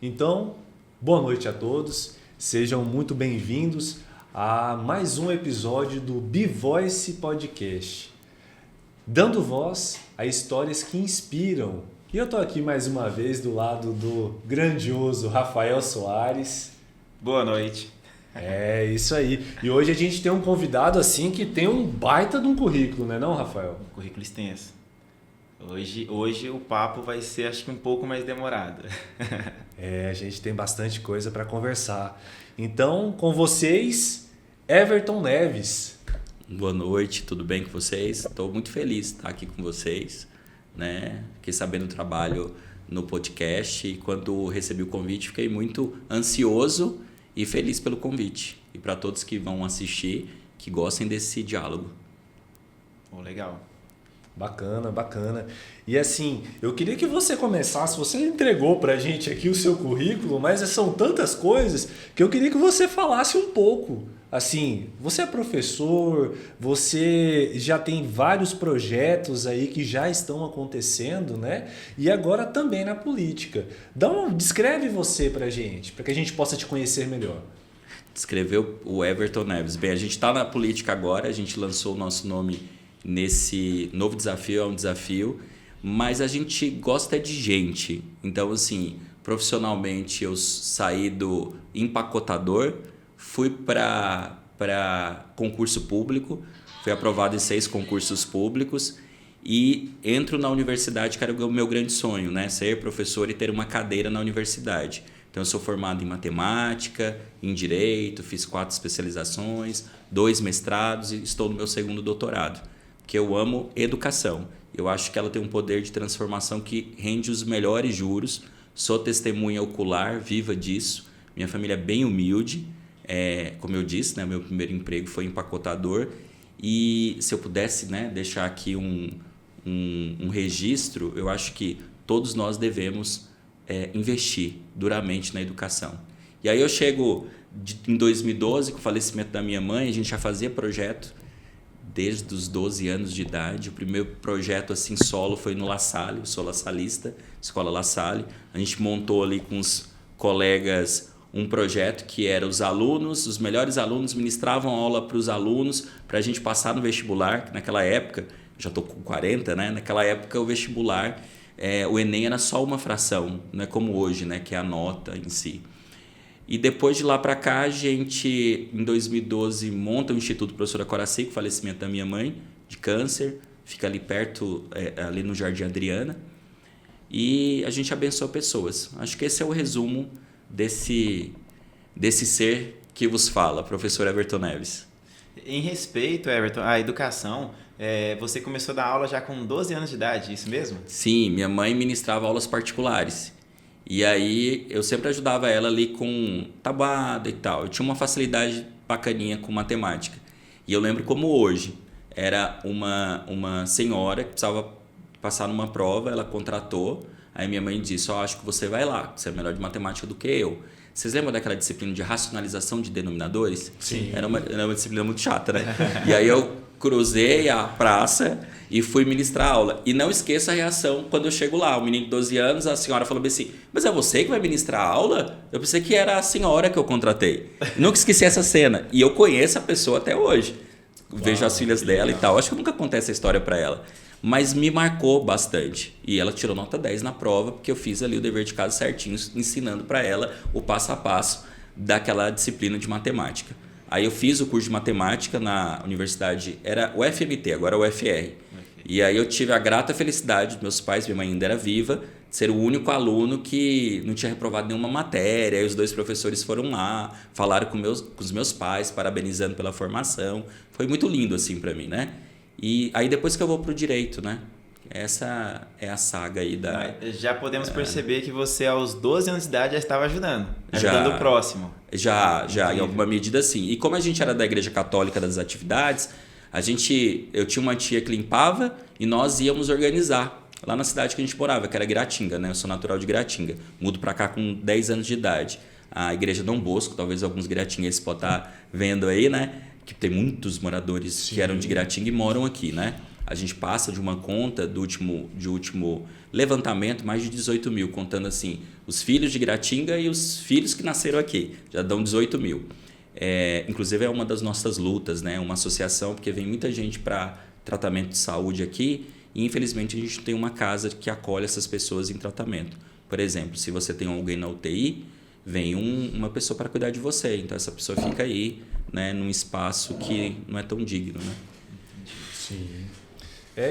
Então, boa noite a todos, sejam muito bem-vindos a mais um episódio do B-Voice Podcast, dando voz a histórias que inspiram. E eu tô aqui mais uma vez do lado do grandioso Rafael Soares. Boa noite. É isso aí. E hoje a gente tem um convidado assim que tem um baita de um currículo, né, não, Rafael? Um currículo extenso. Hoje o papo vai ser, acho que um pouco mais demorado. A gente tem bastante coisa para conversar. Então, com vocês, Everton Neves. Boa noite, tudo bem com vocês? Estou muito feliz de estar aqui com vocês, né? Fiquei sabendo do trabalho no podcast e quando recebi o convite fiquei muito ansioso e feliz pelo convite. E para todos que vão assistir, que gostem desse diálogo. Legal. Bacana, bacana. E assim, eu queria que você começasse, você entregou pra gente aqui o seu currículo, mas são tantas coisas que eu queria que você falasse um pouco. Assim, você é professor, você já tem vários projetos aí que já estão acontecendo, né? E agora também na política. Descreve você pra gente, para que a gente possa te conhecer melhor. Descreveu o Everton Neves. Bem, a gente está na política agora, a gente lançou o nosso nome nesse novo desafio, é um desafio, mas a gente gosta de gente. Então, assim, profissionalmente eu saí do empacotador, fui para concurso público, fui aprovado em 6 concursos públicos e entro na universidade, que era o meu grande sonho, né? Ser professor e ter uma cadeira na universidade. Então, eu sou formado em matemática, em direito, fiz 4 especializações, 2 mestrados e estou no meu 2º doutorado. Que eu amo educação. Eu acho que ela tem um poder de transformação que rende os melhores juros. Sou testemunha ocular, viva disso. Minha família é bem humilde. Como eu disse, né, meu primeiro emprego foi empacotador. E se eu pudesse, né, deixar aqui um registro, eu acho que todos nós devemos investir duramente na educação. E aí eu chego em 2012, com o falecimento da minha mãe, a gente já fazia projeto desde os 12 anos de idade. O primeiro projeto assim solo foi no La Salle, eu sou lasalista, Escola La Salle. A gente montou ali com os colegas um projeto que era os melhores alunos ministravam aula para os alunos, para a gente passar no vestibular, que naquela época, já estou com 40, né? Naquela época o vestibular, o Enem era só uma fração, não é como hoje, né? Que é a nota em si. E depois de lá para cá, a gente, em 2012, monta o Instituto Professora Coraci, com o falecimento da minha mãe, de câncer. Fica ali perto, ali no Jardim Adriana. E a gente abençoa pessoas. Acho que esse é o resumo desse ser que vos fala, professor Everton Neves. Em respeito, Everton, à educação, você começou a dar aula já com 12 anos de idade, isso mesmo? Sim, minha mãe ministrava aulas particulares. E aí eu sempre ajudava ela ali com tabuada e tal. Eu tinha uma facilidade bacaninha com matemática. E eu lembro como hoje. Era uma senhora que precisava passar numa prova, ela contratou. Aí minha mãe disse, acho que você vai lá, você é melhor de matemática do que eu. Vocês lembram daquela disciplina de racionalização de denominadores? Sim. Era uma disciplina muito chata, né? E aí eu cruzei a praça e fui ministrar aula. E não esqueça a reação quando eu chego lá. O menino de 12 anos, a senhora falou assim, mas é você que vai ministrar a aula? Eu pensei que era a senhora que eu contratei. Nunca esqueci essa cena. E eu conheço a pessoa até hoje. Vejo as filhas dela e tal. Acho que eu nunca contei essa história para ela. Mas me marcou bastante. E ela tirou nota 10 na prova, porque eu fiz ali o dever de casa certinho, ensinando para ela o passo a passo daquela disciplina de matemática. Aí eu fiz o curso de matemática na universidade, era o FMT, agora é o UFR. E aí eu tive a grata felicidade dos meus pais, minha mãe ainda era viva, de ser o único aluno que não tinha reprovado nenhuma matéria. Aí os 2 professores foram lá, falaram com os meus pais, parabenizando pela formação. Foi muito lindo assim para mim, né? E aí depois que eu vou pro direito, né? Essa é a saga aí da... Já podemos perceber que você aos 12 anos de idade já estava ajudando o próximo. Já, em alguma medida sim. E como a gente era da Igreja Católica das atividades, eu tinha uma tia que limpava e nós íamos organizar lá na cidade que a gente morava, que era Guiratinga, né? Eu sou natural de Guiratinga. Mudo para cá com 10 anos de idade. A Igreja Dom Bosco, talvez alguns guiratinguenses podem estar vendo aí, né? Que tem muitos moradores que eram de Guiratinga e moram aqui, né? A gente passa de uma conta de último levantamento, mais de 18 mil, contando assim, os filhos de Gratinga e os filhos que nasceram aqui, já dão 18 mil. Inclusive é uma das nossas lutas, né? Uma associação, porque vem muita gente para tratamento de saúde aqui e infelizmente a gente tem uma casa que acolhe essas pessoas em tratamento. Por exemplo, se você tem alguém na UTI, vem uma pessoa para cuidar de você, então essa pessoa fica aí, né, num espaço que não é tão digno, né? Sim.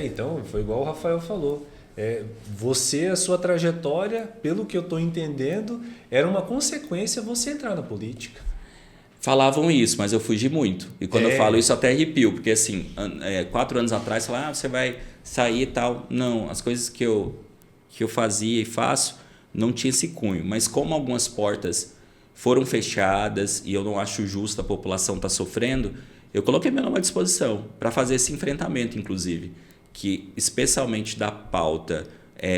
Então, foi igual o Rafael falou. A sua trajetória, pelo que eu estou entendendo, era uma consequência você entrar na política. Falavam isso, mas eu fugi muito. E quando eu falo isso, até arrepio, porque assim, 4 anos atrás, falavam, você vai sair e tal. Não, as coisas que eu fazia e faço não tinha esse cunho. Mas como algumas portas foram fechadas e eu não acho justo a população estar sofrendo, eu coloquei meu nome à disposição para fazer esse enfrentamento, inclusive, que especialmente da pauta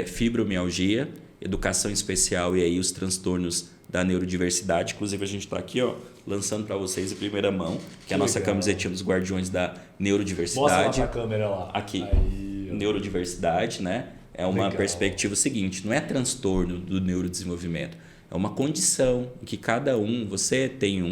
fibromialgia, educação especial e aí os transtornos da neurodiversidade. Inclusive a gente está aqui lançando para vocês em primeira mão, que é a nossa camisetinha dos Guardiões da Neurodiversidade. Mostra lá pra câmera lá. Aqui, aí, neurodiversidade, né? É uma perspectiva seguinte, não é transtorno do neurodesenvolvimento, é uma condição em que cada você tem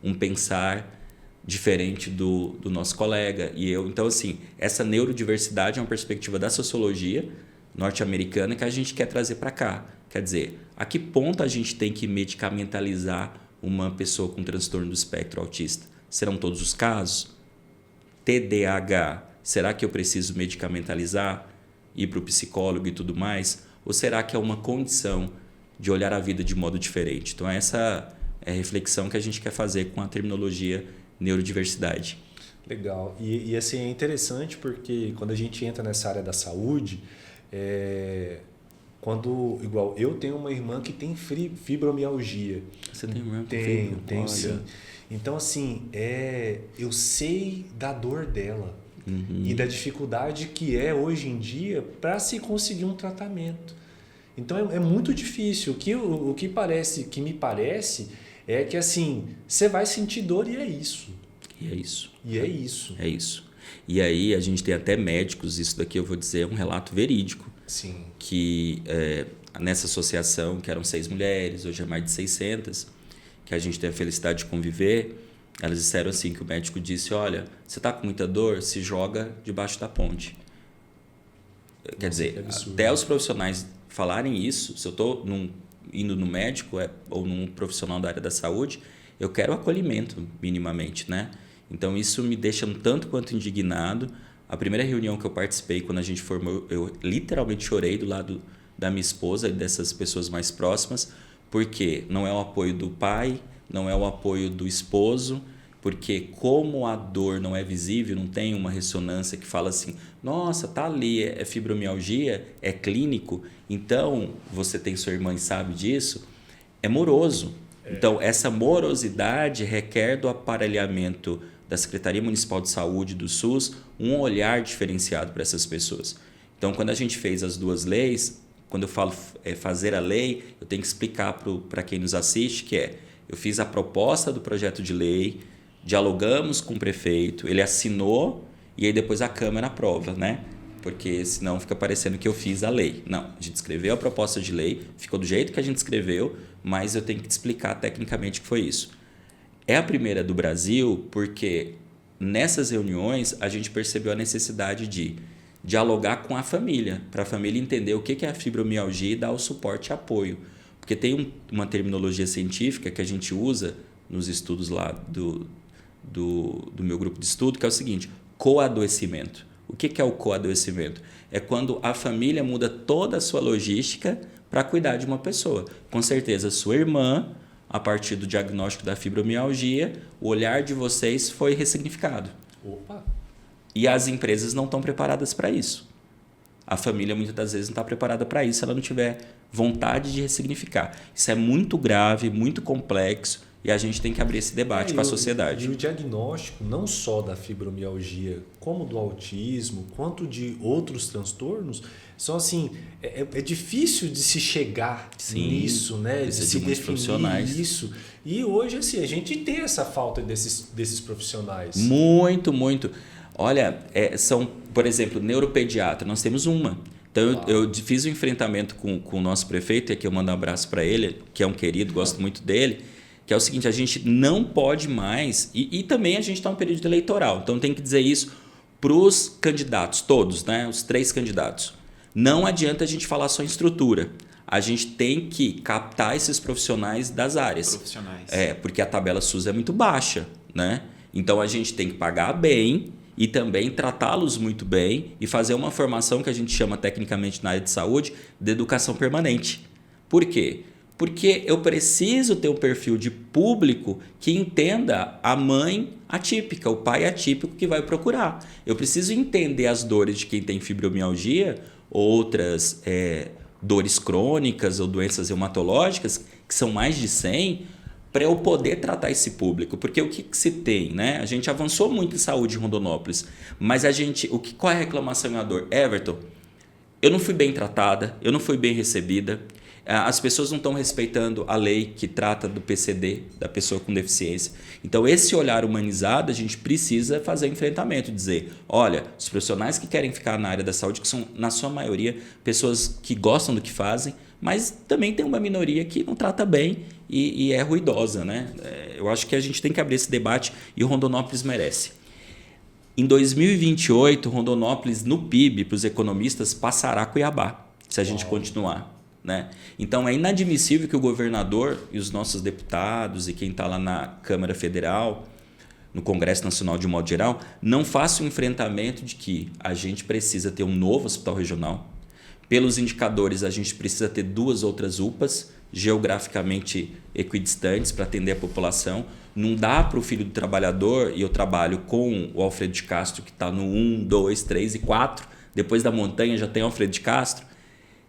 um pensar diferente do nosso colega e eu. Então, assim, essa neurodiversidade é uma perspectiva da sociologia norte-americana que a gente quer trazer para cá. Quer dizer, a que ponto a gente tem que medicamentalizar uma pessoa com transtorno do espectro autista? Serão todos os casos? TDAH, será que eu preciso medicamentalizar, ir para o psicólogo e tudo mais? Ou será que é uma condição de olhar a vida de modo diferente? Então, essa é a reflexão que a gente quer fazer com a terminologia neurodiversidade. Legal. E assim, é interessante porque quando a gente entra nessa área da saúde, igual eu tenho uma irmã que tem fibromialgia. Você tem uma irmã? Tenho sim. Então, assim, eu sei da dor dela e da dificuldade que é hoje em dia para se conseguir um tratamento. Então, é muito difícil. O que me parece é que, assim, você vai sentir dor e é isso. E é isso. É isso. E aí a gente tem até médicos, isso daqui eu vou dizer, é um relato verídico. Sim. Que nessa associação, que eram 6 mulheres, hoje é mais de 600, que a gente tem a felicidade de conviver, elas disseram assim, que o médico disse, olha, você está com muita dor, se joga debaixo da ponte. Quer dizer, até os profissionais falarem isso, se eu estou indo no médico ou num profissional da área da saúde, eu quero acolhimento minimamente, né? Então isso me deixa um tanto quanto indignado. A primeira reunião que eu participei, quando a gente formou, eu literalmente chorei do lado da minha esposa e dessas pessoas mais próximas, porque não é o apoio do pai, não é o apoio do esposo, porque como a dor não é visível, não tem uma ressonância que fala assim, nossa, tá ali, é fibromialgia, é clínico, então você tem sua irmã e sabe disso, é moroso. Então, essa morosidade requer do aparelhamento da Secretaria Municipal de Saúde, do SUS, um olhar diferenciado para essas pessoas. Então, quando a gente fez as 2 leis, quando eu falo fazer a lei, eu tenho que explicar para quem nos assiste que eu fiz a proposta do projeto de lei, dialogamos com o prefeito, ele assinou e aí depois a Câmara aprova, né? Porque senão fica parecendo que eu fiz a lei. Não, a gente escreveu a proposta de lei, ficou do jeito que a gente escreveu, mas eu tenho que te explicar tecnicamente o que foi isso. É a primeira do Brasil porque nessas reuniões a gente percebeu a necessidade de dialogar com a família, para a família entender o que é a fibromialgia e dar o suporte e apoio. Porque tem uma terminologia científica que a gente usa nos estudos lá do meu grupo de estudo, que é o seguinte, coadoecimento. O que é o coadoecimento? É quando a família muda toda a sua logística para cuidar de uma pessoa. Com certeza, sua irmã, a partir do diagnóstico da fibromialgia, o olhar de vocês foi ressignificado. Opa! E as empresas não estão preparadas para isso. A família, muitas das vezes, não está preparada para isso se ela não tiver vontade de ressignificar. Isso é muito grave, muito complexo, e a gente tem que abrir esse debate com a sociedade. E o diagnóstico, não só da fibromialgia, como do autismo, quanto de outros transtornos, são assim, é difícil de se chegar nisso, né? De se definir isso. E hoje, assim, a gente tem essa falta desses profissionais. Muito, muito. Olha, são, por exemplo, neuropediatra, nós temos uma. Então, eu fiz um enfrentamento com o nosso prefeito, e aqui eu mando um abraço para ele, que é um querido, gosto muito dele, que é o seguinte, a gente não pode mais, e também a gente está em um período eleitoral, então tem que dizer isso para os candidatos, todos, né? Os 3 candidatos. Não adianta a gente falar só em estrutura. A gente tem que captar esses profissionais das áreas. Profissionais. Porque a tabela SUS é muito baixa, né? Então a gente tem que pagar bem e também tratá-los muito bem e fazer uma formação que a gente chama tecnicamente na área de saúde de educação permanente. Por quê? Porque eu preciso ter um perfil de público que entenda a mãe atípica, o pai atípico que vai procurar. Eu preciso entender as dores de quem tem fibromialgia, outras dores crônicas ou doenças reumatológicas, que são mais de 100, para eu poder tratar esse público. Porque o que se tem, né? A gente avançou muito em saúde em Rondonópolis, mas qual é a reclamação e a dor? Everton, eu não fui bem tratada, eu não fui bem recebida, as pessoas não estão respeitando a lei que trata do PCD, da pessoa com deficiência. Então, esse olhar humanizado, a gente precisa fazer enfrentamento, dizer, olha, os profissionais que querem ficar na área da saúde, que são, na sua maioria, pessoas que gostam do que fazem, mas também tem uma minoria que não trata bem e é ruidosa, né? Eu acho que a gente tem que abrir esse debate e o Rondonópolis merece. Em 2028, Rondonópolis, no PIB, para os economistas, passará Cuiabá, se a gente continuar. Né? Então é inadmissível que o governador e os nossos deputados e quem está lá na Câmara Federal, no Congresso Nacional de um modo geral, não façam um enfrentamento de que a gente precisa ter um novo hospital regional. Pelos indicadores, a gente precisa ter 2 outras UPAs geograficamente equidistantes para atender a população. Não dá para o filho do trabalhador, e eu trabalho com o Alfredo de Castro, que está no 1, 2, 3 e 4, depois da montanha já tem o Alfredo de Castro,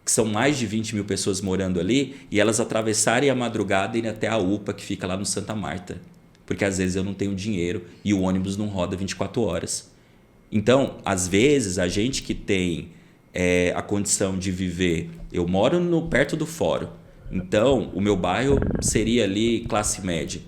que são mais de 20 mil pessoas morando ali, e elas atravessarem a madrugada e irem até a UPA, que fica lá no Santa Marta. Porque às vezes eu não tenho dinheiro e o ônibus não roda 24 horas. Então, às vezes, a gente que tem a condição de viver... Eu moro perto do fórum, então o meu bairro seria ali classe média.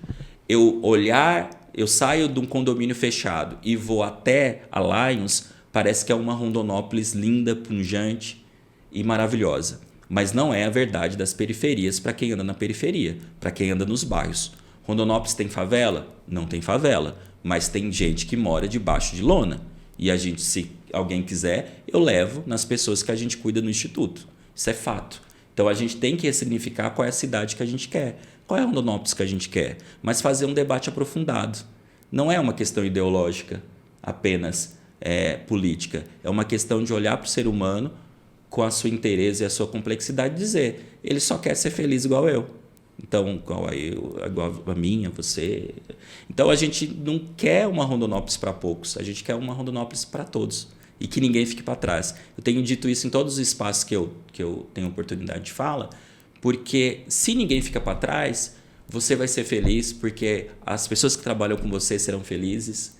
Eu saio de um condomínio fechado e vou até a Lions, parece que é uma Rondonópolis linda, pungente e maravilhosa, mas não é a verdade das periferias para quem anda na periferia, para quem anda nos bairros. Rondonópolis tem favela? Não tem favela, mas tem gente que mora debaixo de lona. E a gente, se alguém quiser, eu levo nas pessoas que a gente cuida no instituto. Isso é fato. Então a gente tem que ressignificar qual é a cidade que a gente quer, qual é a Rondonópolis que a gente quer, mas fazer um debate aprofundado. Não é uma questão ideológica apenas política, é uma questão de olhar para o ser humano com a sua interesse e a sua complexidade, dizer, ele só quer ser feliz igual eu. Então, igual a mim, a você. Então, a gente não quer uma Rondonópolis para poucos, a gente quer uma Rondonópolis para todos. E que ninguém fique para trás. Eu tenho dito isso em todos os espaços que eu tenho oportunidade de fala, porque se ninguém fica para trás, você vai ser feliz, porque as pessoas que trabalham com você serão felizes.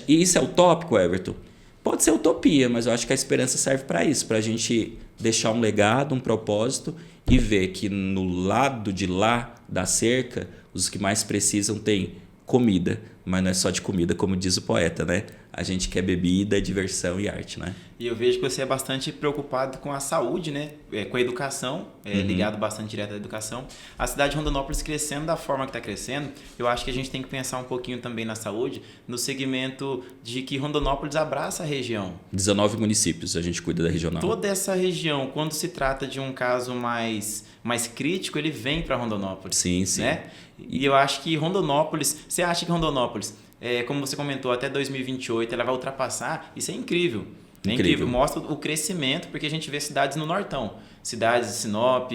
E isso é utópico, Everton? Pode ser utopia, mas eu acho que a esperança serve para isso, para a gente deixar um legado, um propósito e ver que no lado de lá da cerca, os que mais precisam têm comida, mas não é só de comida, como diz o poeta, né? A gente quer bebida, diversão e arte, né? E eu vejo que você é bastante preocupado com a saúde, né? Com a educação, ligado bastante direto à educação. A cidade de Rondonópolis crescendo da forma que está crescendo, eu acho que a gente tem que pensar um pouquinho também na saúde, no segmento de que Rondonópolis abraça a região. 19 municípios a gente cuida da regional. Toda essa região, quando se trata de um caso mais crítico, ele vem para Rondonópolis. Sim, sim. Né? E eu acho que Rondonópolis... Você acha que Rondonópolis, como você comentou, até 2028 ela vai ultrapassar? Isso é incrível. É incrível. Mostra o crescimento, porque a gente vê cidades no Nortão. Cidades de Sinop,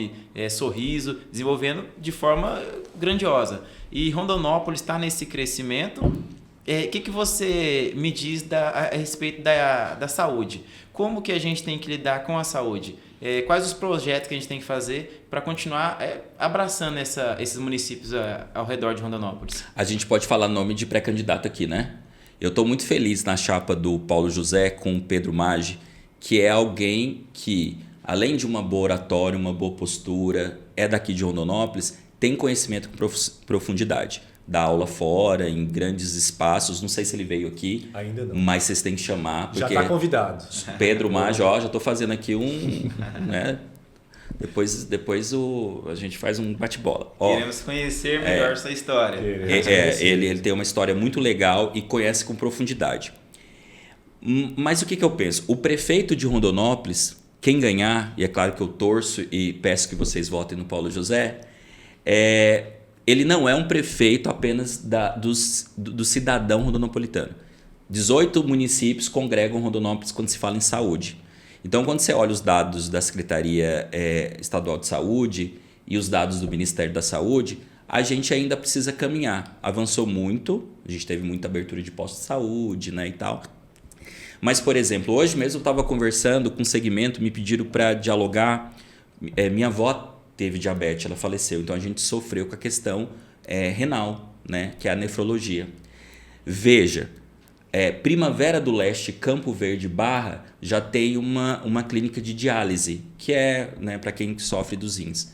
Sorriso, desenvolvendo de forma grandiosa. E Rondonópolis está nesse crescimento. O que você me diz a respeito da saúde? Como que a gente tem que lidar com a saúde? Quais os projetos que a gente tem que fazer para continuar abraçando esses municípios ao redor de Rondonópolis? A gente pode falar nome de pré-candidato aqui, né? Eu estou muito feliz na chapa do Paulo José com o Pedro Maggi, que é alguém que, além de uma boa oratória, uma boa postura, é daqui de Rondonópolis tem conhecimento com profundidade. Dá aula fora, em grandes espaços. Não sei se ele veio aqui. Ainda não. Mas vocês têm que chamar. Porque já está convidado. Pedro Maggio, já estou fazendo aqui né? Depois a gente faz um bate-bola. Queremos conhecer melhor sua história. Ele tem uma história muito legal e conhece com profundidade. Mas o que eu penso? O prefeito de Rondonópolis, quem ganhar, e é claro que eu torço e peço que vocês votem no Paulo José, ele não é um prefeito apenas do cidadão rondonopolitano. 18 municípios congregam Rondonópolis quando se fala em saúde. Então, quando você olha os dados da Secretaria Estadual de Saúde e os dados do Ministério da Saúde, a gente ainda precisa caminhar. Avançou muito, a gente teve muita abertura de postos de saúde, né, e tal. Mas, por exemplo, hoje mesmo eu estava conversando com um segmento, me pediram para dialogar. Minha avó teve diabetes, ela faleceu, então a gente sofreu com a questão renal, né, que é a nefrologia. Veja, Primavera do Leste, Campo Verde, Barra, já tem uma clínica de diálise, que é, né, para quem sofre dos rins.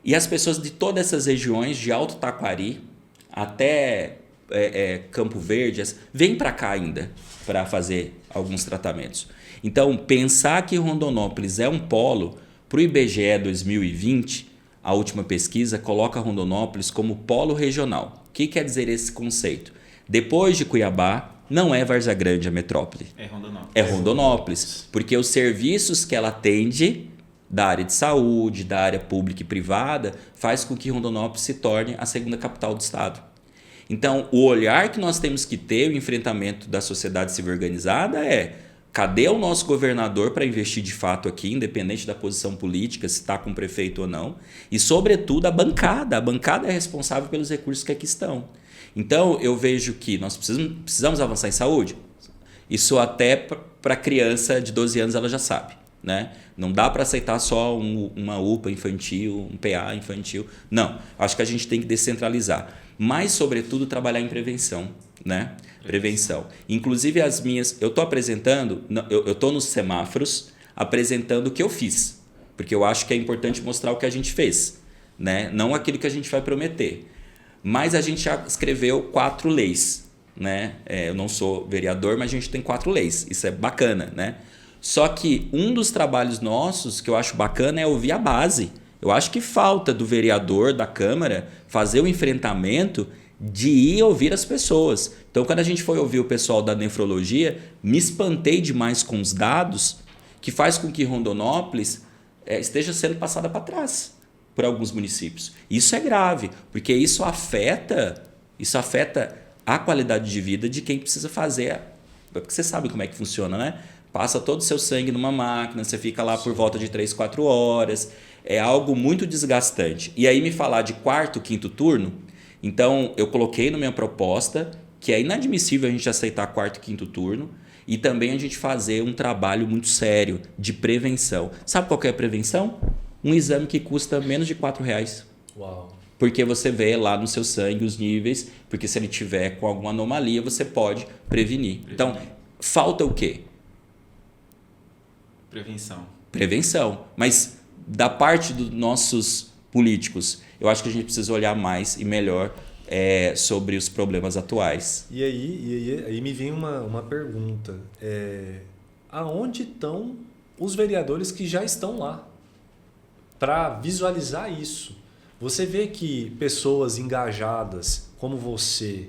E as pessoas de todas essas regiões, de Alto Taquari até Campo Verde, vêm para cá ainda para fazer alguns tratamentos. Então, pensar que Rondonópolis é um polo, para o IBGE 2020, a última pesquisa coloca Rondonópolis como polo regional. O que quer dizer esse conceito? Depois de Cuiabá, não é Várzea Grande a metrópole. É Rondonópolis. É Rondonópolis, porque os serviços que ela atende da área de saúde, da área pública e privada, faz com que Rondonópolis se torne a segunda capital do estado. Então, o olhar que nós temos que ter, o enfrentamento da sociedade civil organizada cadê o nosso governador para investir de fato aqui, independente da posição política, se está com o prefeito ou não, e sobretudo a bancada. A bancada é responsável pelos recursos que aqui estão. Então, eu vejo que nós precisamos avançar em saúde. Isso até para criança de 12 anos ela já sabe. Né? Não dá para aceitar só uma UPA infantil, um PA infantil. Não, acho que a gente tem que descentralizar. Mas, sobretudo, trabalhar em prevenção. Né? Prevenção. Inclusive, eu estou apresentando, eu estou nos semáforos apresentando o que eu fiz. Porque eu acho que é importante mostrar o que a gente fez. Né? Não aquilo que a gente vai prometer. Mas a gente já escreveu 4 leis. Né? Eu não sou vereador, mas a gente tem 4 leis. Isso é bacana, né? Só que um dos trabalhos nossos que eu acho bacana é ouvir a base. Eu acho que falta do vereador, da Câmara, fazer o enfrentamento de ir ouvir as pessoas. Então, quando a gente foi ouvir o pessoal da nefrologia, me espantei demais com os dados que faz com que Rondonópolis esteja sendo passada para trás por alguns municípios. Isso é grave, porque isso afeta a qualidade de vida de quem precisa fazer. Porque você sabe como é que funciona, né? Passa todo o seu sangue numa máquina, você fica lá por volta de 3, 4 horas. É algo muito desgastante. E aí me falar de 4º, 5º turno, então eu coloquei na minha proposta que é inadmissível a gente aceitar 4º, 5º turno e também a gente fazer um trabalho muito sério de prevenção. Sabe qual que é a prevenção? Um exame que custa menos de R$4. Uau. Porque você vê lá no seu sangue os níveis, porque se ele tiver com alguma anomalia, você pode prevenir. Então, falta o quê? Prevenção. Mas da parte dos nossos políticos, eu acho que a gente precisa olhar mais e melhor sobre os problemas atuais. E aí me vem uma pergunta. Aonde estão os vereadores que já estão lá para visualizar isso? Você vê que pessoas engajadas como você,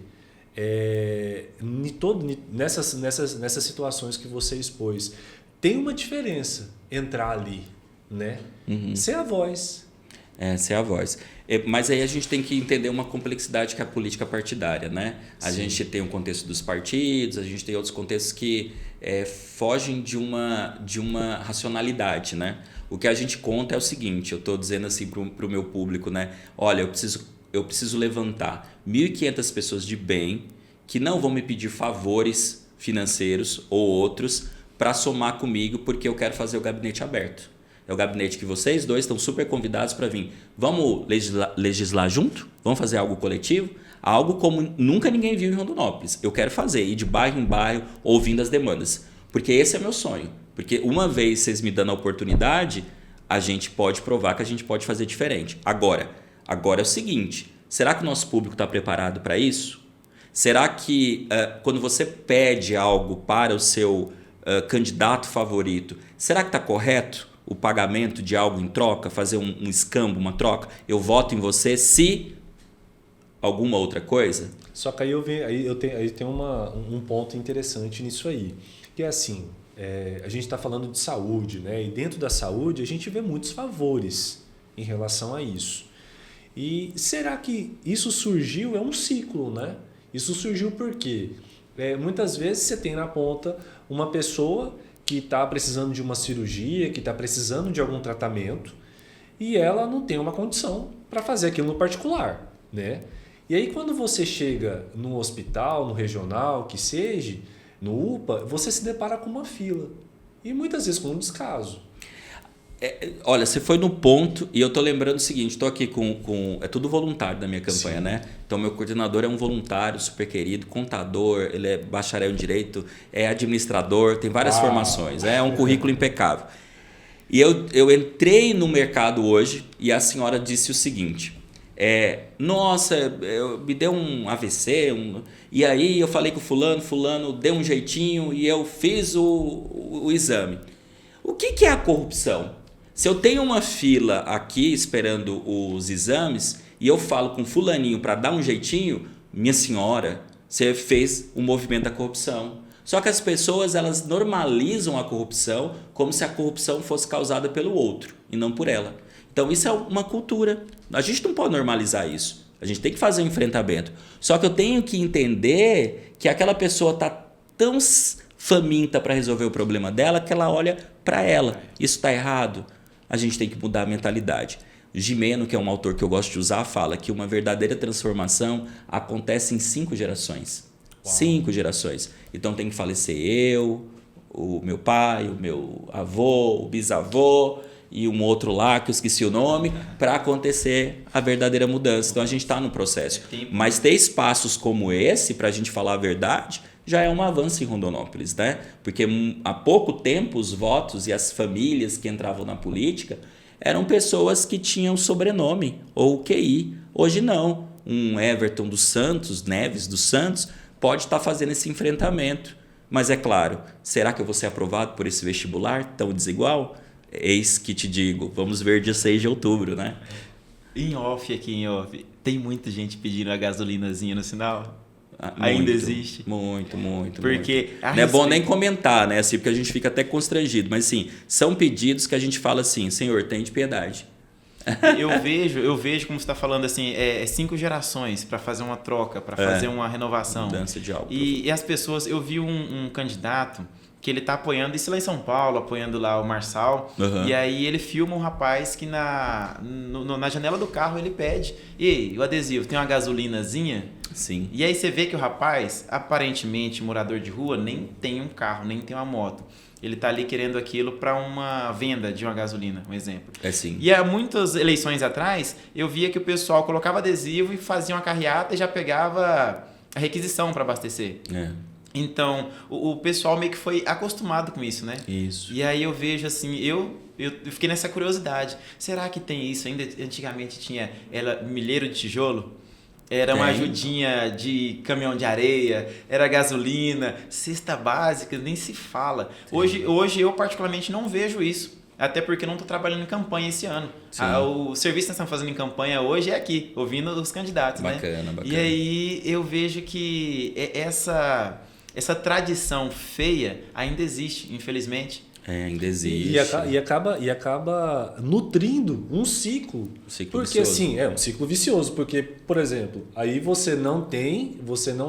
nessas situações que você expôs, tem uma diferença entrar ali, né? Uhum. Ser a voz. Ser a voz. Mas aí a gente tem que entender uma complexidade que é a política partidária, né? A gente tem o contexto dos partidos, a gente tem outros contextos que fogem de uma racionalidade, né? O que a gente conta é o seguinte, eu estou dizendo assim para o meu público, né? Olha, eu preciso levantar 1.500 pessoas de bem que não vão me pedir favores financeiros ou outros para somar comigo porque eu quero fazer o gabinete aberto. É o gabinete que vocês dois estão super convidados para vir. Vamos legislar junto? Vamos fazer algo coletivo? Algo como nunca ninguém viu em Rondonópolis. Eu quero fazer, ir de bairro em bairro, ouvindo as demandas. Porque esse é meu sonho. Porque uma vez vocês me dando a oportunidade, a gente pode provar que a gente pode fazer diferente. Agora é o seguinte, será que o nosso público está preparado para isso? Será que quando você pede algo para o seu candidato favorito, será que está correto o pagamento de algo em troca, fazer um escambo, uma troca? Eu voto em você se alguma outra coisa? Só que aí tem um ponto interessante nisso aí, que é assim, a gente está falando de saúde, né? E dentro da saúde a gente vê muitos favores em relação a isso. E será que isso surgiu? É um ciclo, né? Isso surgiu por quê? Muitas vezes você tem na ponta uma pessoa que está precisando de uma cirurgia, que está precisando de algum tratamento e ela não tem uma condição para fazer aquilo no particular, né? E aí quando você chega no hospital, no regional, que seja, no UPA, você se depara com uma fila e muitas vezes com um descaso. Olha, você foi no ponto e eu tô lembrando o seguinte, estou aqui com é tudo voluntário da minha campanha, sim, né? Então meu coordenador é um voluntário super querido, contador, ele é bacharel em direito, é administrador, tem várias formações, é um currículo impecável. E eu entrei no mercado hoje e a senhora disse o seguinte, nossa, me deu um AVC, e aí eu falei com fulano deu um jeitinho e eu fiz o exame. O que é a corrupção? Se eu tenho uma fila aqui esperando os exames e eu falo com fulaninho para dar um jeitinho, minha senhora, você fez um movimento da corrupção. Só que as pessoas elas normalizam a corrupção como se a corrupção fosse causada pelo outro e não por ela. Então isso é uma cultura. A gente não pode normalizar isso. A gente tem que fazer um enfrentamento. Só que eu tenho que entender que aquela pessoa está tão faminta para resolver o problema dela que ela olha para ela. Isso está errado. A gente tem que mudar a mentalidade. Gimeno, que é um autor que eu gosto de usar, fala que uma verdadeira transformação acontece em 5 gerações. Uau. 5 gerações. Então tem que falecer eu, o meu pai, o meu avô, o bisavô e um outro lá que eu esqueci o nome, para acontecer a verdadeira mudança. Então a gente está no processo. Mas ter espaços como esse, para a gente falar a verdade, já é um avanço em Rondonópolis, né? Porque há pouco tempo os votos e as famílias que entravam na política eram pessoas que tinham sobrenome ou QI. Hoje não. Um Everton dos Santos, Neves dos Santos, pode estar fazendo esse enfrentamento. Mas é claro, será que eu vou ser aprovado por esse vestibular tão desigual? Eis que te digo, vamos ver dia 6 de outubro, né? Em off, tem muita gente pedindo a gasolinazinha no sinal? Ainda existe? Muito. Porque não é bom nem comentar, né? Assim, porque a gente fica até constrangido. Mas, assim, são pedidos que a gente fala assim, Senhor, tem de piedade. Eu vejo como você está falando, assim, 5 gerações para fazer uma troca, para fazer uma renovação. Mudança de algo. E as pessoas, eu vi um candidato que ele está apoiando, isso lá em São Paulo, apoiando lá o Marçal, e aí ele filma um rapaz que na janela do carro ele pede, e o adesivo, tem uma gasolinazinha? Sim. E aí você vê que o rapaz, aparentemente morador de rua, nem tem um carro, nem tem uma moto. Ele está ali querendo aquilo para uma venda de uma gasolina, um exemplo. Sim. E há muitas eleições atrás, eu via que o pessoal colocava adesivo e fazia uma carreata e já pegava a requisição para abastecer. Então, o pessoal meio que foi acostumado com isso, né? Isso. E aí eu vejo assim, eu fiquei nessa curiosidade. Será que tem isso? Ainda antigamente tinha milheiro de tijolo? Era uma ajudinha de caminhão de areia, era gasolina, cesta básica, nem se fala. Hoje eu particularmente não vejo isso, até porque eu não estou trabalhando em campanha esse ano. O serviço que nós estamos fazendo em campanha hoje é aqui, ouvindo os candidatos. Bacana. E aí eu vejo que essa tradição feia ainda existe, infelizmente. Ainda existe. E acaba nutrindo um ciclo. Porque vicioso. Assim, é um ciclo vicioso. Porque, por exemplo, aí você não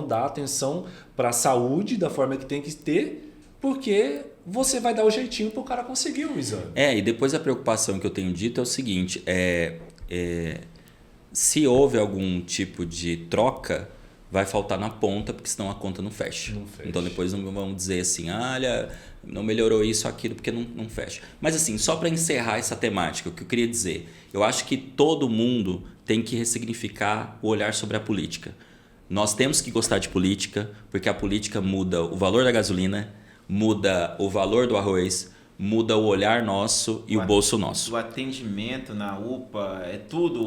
dá atenção para a saúde da forma que tem que ter, porque você vai dar o jeitinho para o cara conseguir o exame. E depois a preocupação que eu tenho dito é o seguinte, se houve algum tipo de troca, vai faltar na ponta, porque senão a conta não fecha. Então depois não vão dizer assim, olha, não melhorou isso, aquilo, porque não fecha. Mas assim, só para encerrar essa temática, o que eu queria dizer, eu acho que todo mundo tem que ressignificar o olhar sobre a política. Nós temos que gostar de política, porque a política muda o valor da gasolina, muda o valor do arroz, muda o olhar nosso e o bolso nosso. O atendimento na UPA, é tudo,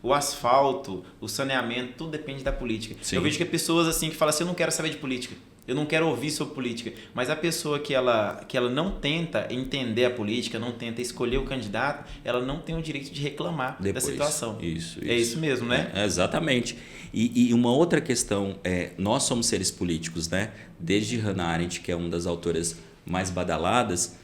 o asfalto, o saneamento, tudo depende da política. Sim. Eu vejo que pessoas assim que falam assim, eu não quero saber de política, eu não quero ouvir sobre política, mas a pessoa que ela não tenta entender a política, não tenta escolher o candidato, ela não tem o direito de reclamar da situação. Isso. É isso mesmo, né? Exatamente. E uma outra questão, nós somos seres políticos, né? Desde Hannah Arendt, que é uma das autoras mais badaladas,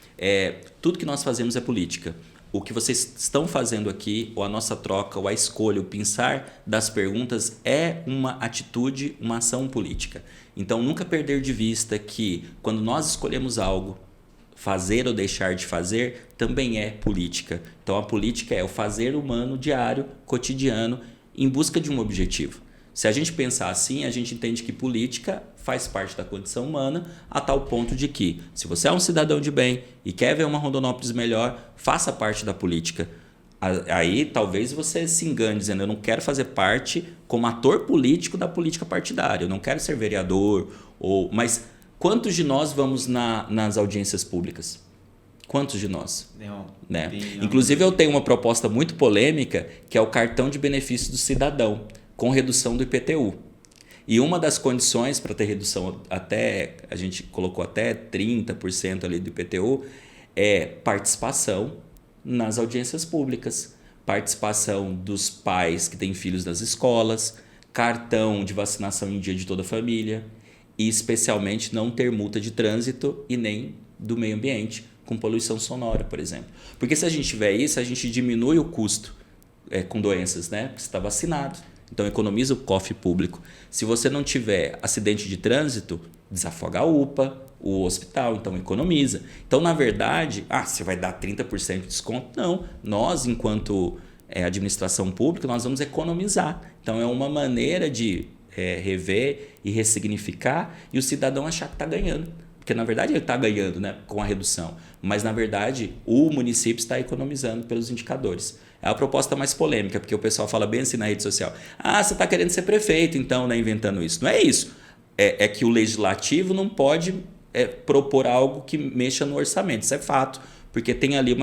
tudo que nós fazemos é política. O que vocês estão fazendo aqui, ou a nossa troca, ou a escolha, o pensar das perguntas é uma atitude, uma ação política. Então, nunca perder de vista que quando nós escolhemos algo, fazer ou deixar de fazer também é política. Então, a política é o fazer humano diário, cotidiano, em busca de um objetivo. Se a gente pensar assim, a gente entende que política faz parte da condição humana a tal ponto de que, se você é um cidadão de bem e quer ver uma Rondonópolis melhor, faça parte da política. Aí talvez você se engane dizendo, eu não quero fazer parte como ator político da política partidária, eu não quero ser vereador, mas quantos de nós vamos nas audiências públicas? Quantos de nós? Não, né? Inclusive eu tenho uma proposta muito polêmica que é o cartão de benefício do cidadão, com redução do IPTU. E uma das condições para ter redução a gente colocou até 30% ali do IPTU, é participação nas audiências públicas, participação dos pais que têm filhos nas escolas, cartão de vacinação em dia de toda a família e especialmente não ter multa de trânsito e nem do meio ambiente, com poluição sonora, por exemplo. Porque se a gente tiver isso, a gente diminui o custo com doenças, né? Porque você está vacinado. Então, economiza o cofre público. Se você não tiver acidente de trânsito, desafoga a UPA, o hospital, então economiza. Então, na verdade, você vai dar 30% de desconto? Não. Nós, enquanto administração pública, nós vamos economizar. Então, é uma maneira de rever e ressignificar e o cidadão achar que está ganhando. Porque, na verdade, ele está ganhando, né, com a redução. Mas, na verdade, o município está economizando pelos indicadores. É a proposta mais polêmica, porque o pessoal fala bem assim na rede social. Você está querendo ser prefeito, então, né, inventando isso. Não é isso. É que o legislativo não pode propor algo que mexa no orçamento. Isso é fato, porque tem ali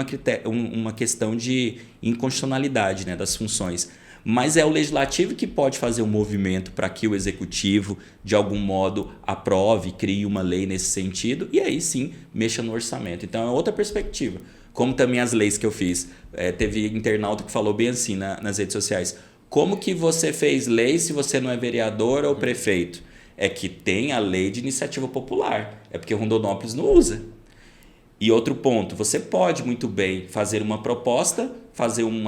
uma questão de inconstitucionalidade, né, das funções. Mas é o legislativo que pode fazer um movimento para que o executivo, de algum modo, aprove, crie uma lei nesse sentido e aí sim mexa no orçamento. Então é outra perspectiva. Como também as leis que eu fiz. Teve internauta que falou bem assim nas redes sociais. Como que você fez lei se você não é vereador ou prefeito? É que tem a lei de iniciativa popular. É porque Rondonópolis não usa. E outro ponto, você pode muito bem fazer uma proposta, fazer um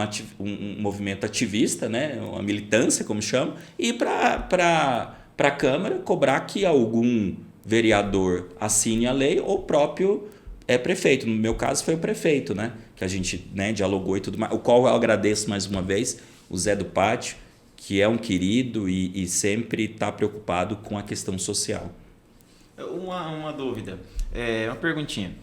movimento ativista, né? Uma militância, como chama, e ir para a Câmara cobrar que algum vereador assine a lei ou o próprio prefeito. No meu caso foi o prefeito, né? Que a gente, né, dialogou e tudo mais. O qual eu agradeço mais uma vez, o Zé do Pátio, que é um querido e sempre está preocupado com a questão social. Uma dúvida, uma perguntinha.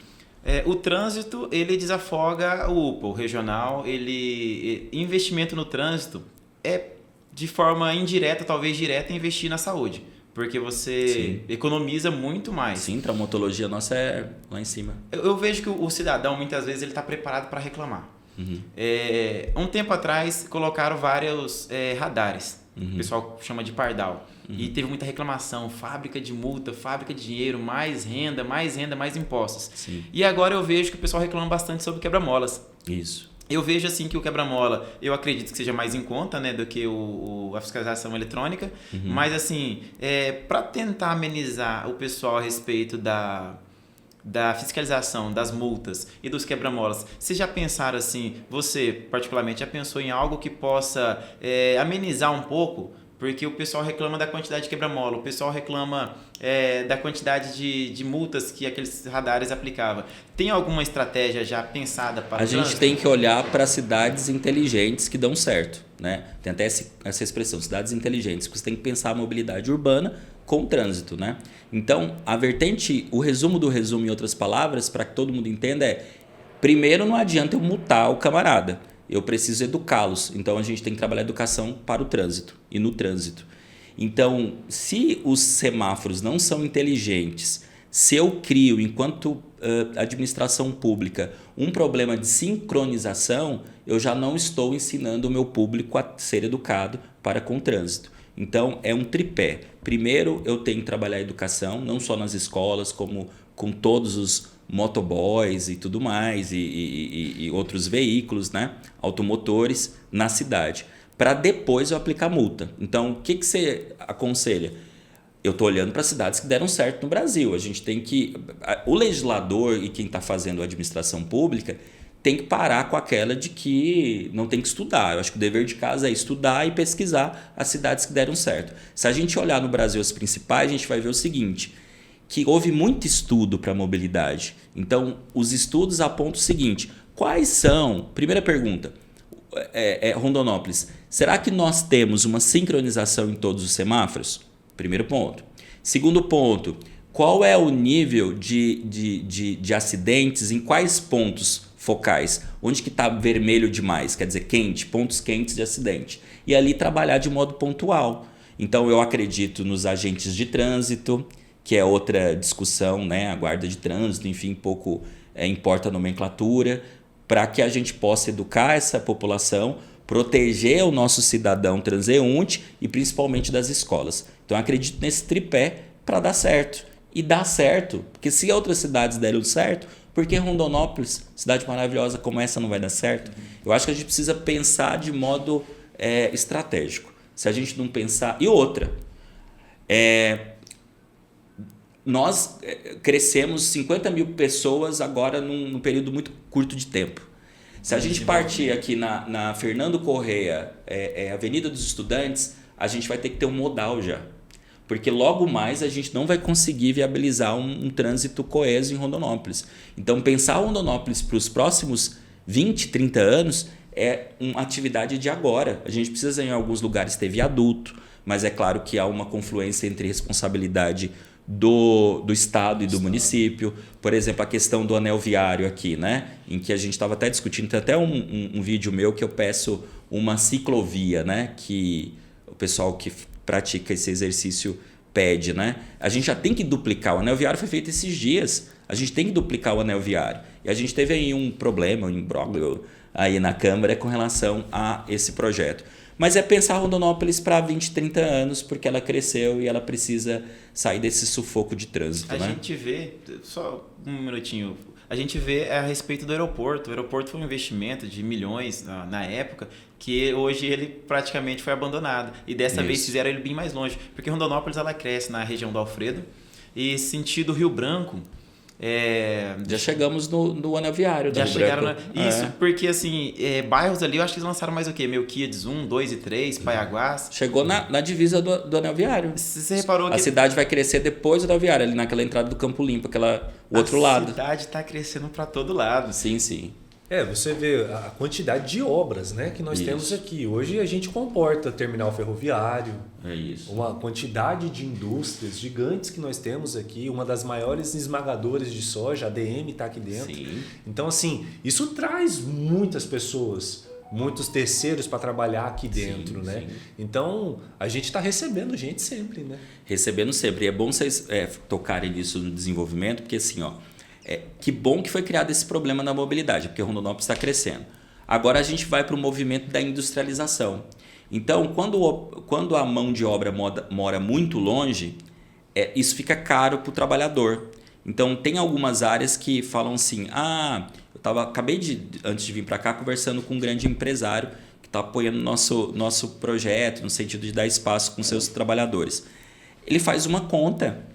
O trânsito, ele desafoga o UPA, o regional, investimento no trânsito é de forma indireta, talvez direta, investir na saúde. Porque você economiza muito mais. Sim, traumatologia nossa é lá em cima. Eu vejo que o cidadão, muitas vezes, ele está preparado para reclamar. Uhum. Um tempo atrás, colocaram vários radares. Uhum. O pessoal chama de pardal. Uhum. E teve muita reclamação. Fábrica de multa, fábrica de dinheiro, mais renda, mais impostos. Sim. E agora eu vejo que o pessoal reclama bastante sobre quebra-molas. Isso. Eu vejo assim que o quebra-mola, eu acredito que seja mais em conta, né, do que a fiscalização eletrônica, mas assim, para tentar amenizar o pessoal a respeito da fiscalização, das multas e dos quebra-molas, vocês já pensaram assim, você particularmente já pensou em algo que possa amenizar um pouco? Porque o pessoal reclama da quantidade de quebra-mola, o pessoal reclama da quantidade de multas que aqueles radares aplicavam. Tem alguma estratégia já pensada para a gente tem que olhar para cidades inteligentes que dão certo, né? Tem até essa expressão, cidades inteligentes, porque você tem que pensar a mobilidade urbana com o trânsito, né? Então, o resumo do resumo, em outras palavras, para que todo mundo entenda primeiro, não adianta eu multar o camarada. Eu preciso educá-los. Então, a gente tem que trabalhar a educação para o trânsito e no trânsito. Então, se os semáforos não são inteligentes, Se eu crio, enquanto administração pública, um problema de sincronização, eu já não estou ensinando o meu público a ser educado para com o trânsito. Então, é um tripé. Primeiro, eu tenho que trabalhar a educação, não só nas escolas, como com todos os motoboys e tudo mais, e outros veículos, né? Automotores na cidade, para depois eu aplicar multa. Então, o que você aconselha? Eu estou olhando para cidades que deram certo no Brasil. A gente tem que... O legislador e quem está fazendo a administração pública tem que parar com aquela de que não tem que estudar. Eu acho que o dever de casa é estudar e pesquisar as cidades que deram certo. Se a gente olhar no Brasil as principais, a gente vai ver o seguinte, que houve muito estudo para a mobilidade. Então, os estudos apontam o seguinte, quais são... Primeira pergunta, Rondonópolis, será que nós temos uma sincronização em todos os semáforos? Primeiro ponto. Segundo ponto, qual é o nível de acidentes em quais pontos focais? Onde que está vermelho demais? Quer dizer, quente, pontos quentes de acidente. E ali trabalhar de modo pontual. Então, eu acredito nos agentes de trânsito, que é outra discussão, né? A guarda de trânsito, enfim, pouco importa a nomenclatura, para que a gente possa educar essa população, proteger o nosso cidadão transeunte e principalmente das escolas. Então, eu acredito nesse tripé para dar certo. E dá certo, porque se outras cidades deram certo, por que Rondonópolis, cidade maravilhosa como essa, não vai dar certo? Eu acho que a gente precisa pensar de modo estratégico. Se a gente não pensar... E outra, nós crescemos 50 mil pessoas agora num período muito curto de tempo. Se a gente partir aqui na Fernando Correia, Avenida dos Estudantes, a gente vai ter que ter um modal já. Porque logo mais a gente não vai conseguir viabilizar um trânsito coeso em Rondonópolis. Então, pensar Rondonópolis para os próximos 20, 30 anos é uma atividade de agora. A gente precisa, em alguns lugares, ter viaduto, mas é claro que há uma confluência entre responsabilidade do Estado e do município. Por exemplo, a questão do anel viário aqui, né? Em que a gente estava até discutindo, tem até um vídeo meu que eu peço uma ciclovia, né? Que o pessoal que pratica esse exercício pede, né? A gente já tem que duplicar. O anel viário foi feito esses dias. A gente tem que duplicar o anel viário. E a gente teve aí um problema, um imbróglio aí na Câmara com relação a esse projeto. Mas é pensar Rondonópolis para 20, 30 anos, porque ela cresceu e ela precisa sair desse sufoco de trânsito. A gente vê, só um minutinho, a gente vê a respeito do aeroporto. O aeroporto foi um investimento de milhões na época, que hoje ele praticamente foi abandonado. E dessa vez fizeram ele bem mais longe, porque Rondonópolis ela cresce na região do Alfredo e sentido Rio Branco. Já chegamos no anel viário. Já chegaram isso, porque assim, bairros ali, eu acho que eles lançaram mais o quê? Melquíades 1, 2 e 3, Paiaguás. Chegou na divisa do anel viário. Você reparou que... A cidade vai crescer depois do anel viário, ali naquela entrada do Campo Limpo, o outro lado. A cidade está crescendo para todo lado. Sim, sim. Você vê a quantidade de obras, né, que nós temos aqui. Hoje a gente comporta terminal ferroviário, uma quantidade de indústrias gigantes que nós temos aqui, uma das maiores esmagadoras de soja, a ADM está aqui dentro. Sim. Então, assim, isso traz muitas pessoas, muitos terceiros para trabalhar aqui dentro, né? Sim. Então, a gente está recebendo gente sempre, né? Recebendo sempre. E é bom vocês tocarem nisso no desenvolvimento, porque assim, que bom que foi criado esse problema na mobilidade, porque Rondonópolis está crescendo. Agora a gente vai para o movimento da industrialização. Então, quando a mão de obra mora muito longe, isso fica caro para o trabalhador. Então, tem algumas áreas que falam assim, acabei antes de vir para cá, conversando com um grande empresário que está apoiando nosso projeto, no sentido de dar espaço com seus trabalhadores. Ele faz uma conta.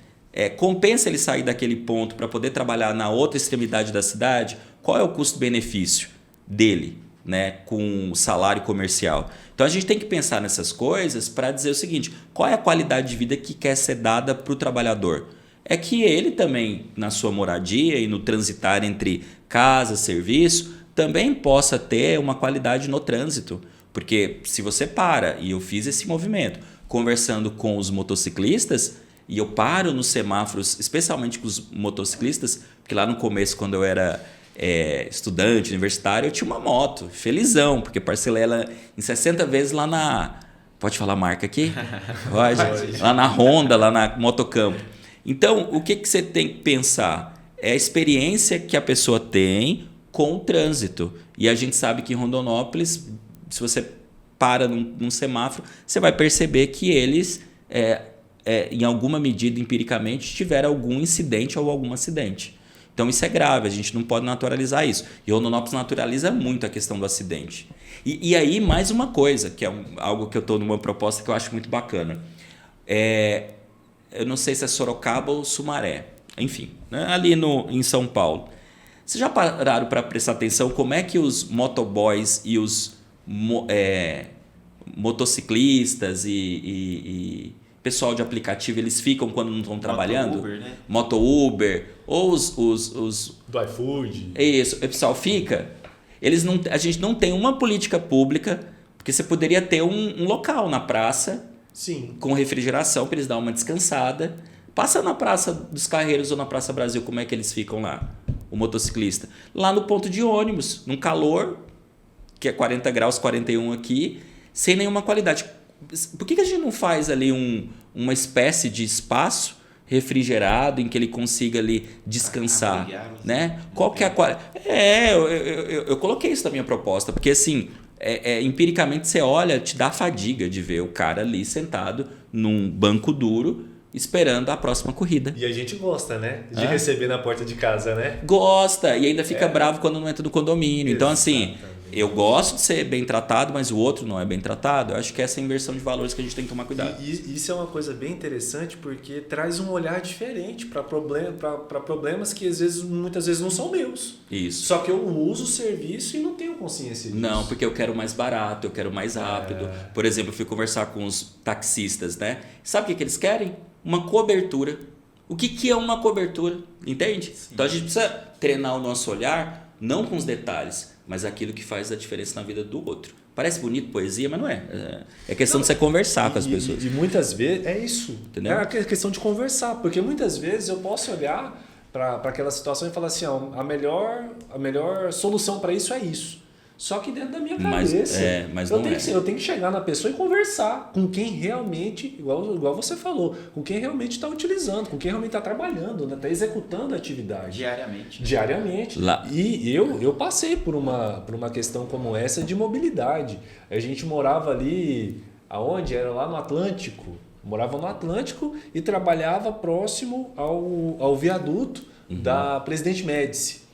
Compensa ele sair daquele ponto para poder trabalhar na outra extremidade da cidade? Qual é o custo-benefício dele, né, com o salário comercial? Então a gente tem que pensar nessas coisas para dizer o seguinte, qual é a qualidade de vida que quer ser dada para o trabalhador? É que ele também, na sua moradia e no transitar entre casa, serviço, também possa ter uma qualidade no trânsito. Porque se você para, e eu fiz esse movimento, conversando com os motociclistas, e eu paro nos semáforos, especialmente com os motociclistas, porque lá no começo, quando eu era estudante, universitário, eu tinha uma moto, felizão, porque parcelei ela em 60 vezes lá na... Pode falar a marca aqui? Pode. Lá na Honda, lá na Motocampo. Então, o que você tem que pensar? É a experiência que a pessoa tem com o trânsito. E a gente sabe que em Rondonópolis, se você para num semáforo, você vai perceber que eles, em alguma medida, empiricamente, tiveram algum incidente ou algum acidente. Então isso é grave, a gente não pode naturalizar isso. E Rondonópolis naturaliza muito a questão do acidente. E aí, mais uma coisa, que é algo que eu estou numa proposta que eu acho muito bacana. Eu não sei se é Sorocaba ou Sumaré, enfim, né? Ali em São Paulo. Vocês já pararam para prestar atenção como é que os motoboys e os motociclistas e pessoal de aplicativo, eles ficam quando não estão trabalhando? Moto-Uber, né? Moto-Uber, ou os Do iFood. isso, o pessoal fica. A gente não tem uma política pública, porque você poderia ter um local na praça. Sim. Com refrigeração para eles dar uma descansada. Passa na Praça dos Carreiros ou na Praça Brasil, como é que eles ficam lá? O motociclista. Lá no ponto de ônibus, num calor, que é 40 graus, 41 aqui, sem nenhuma qualidade. Por que a gente não faz ali uma espécie de espaço refrigerado em que ele consiga ali descansar, né? Qual que é a qualidade? Eu coloquei isso na minha proposta, porque assim, empiricamente você olha, te dá fadiga de ver o cara ali sentado num banco duro esperando a próxima corrida. E a gente gosta, né? De receber na porta de casa, né? Gosta, e ainda fica bravo quando não entra no condomínio. Então, assim, Exatamente. eu gosto de ser bem tratado, mas o outro não é bem tratado. Eu acho que essa é a inversão de valores que a gente tem que tomar cuidado. E isso é uma coisa bem interessante porque traz um olhar diferente para problemas que muitas vezes não são meus. Isso. Só que eu uso o serviço e não tenho consciência disso. Não, porque eu quero mais barato, eu quero mais rápido. Por exemplo, eu fui conversar com os taxistas, né? Sabe o que eles querem? Uma cobertura. O que é uma cobertura? Entende? Sim. Então a gente precisa treinar o nosso olhar, não com os detalhes, mas aquilo que faz a diferença na vida do outro. Parece bonito, poesia, mas não é. É questão de você conversar com as pessoas. E muitas vezes é isso. Entendeu? É a questão de conversar. Porque muitas vezes eu posso olhar para aquela situação e falar assim, ó, a melhor solução para isso é isso. Só que dentro da minha cabeça. Mas não é. Eu tenho que chegar na pessoa e conversar com quem realmente, igual você falou, com quem realmente está utilizando, com quem realmente está trabalhando, está, né? Executando a atividade. Diariamente. E eu passei por uma questão como essa de mobilidade. A gente morava ali, aonde? Era lá no Atlântico. Morava no Atlântico e trabalhava próximo ao viaduto da Presidente Médici.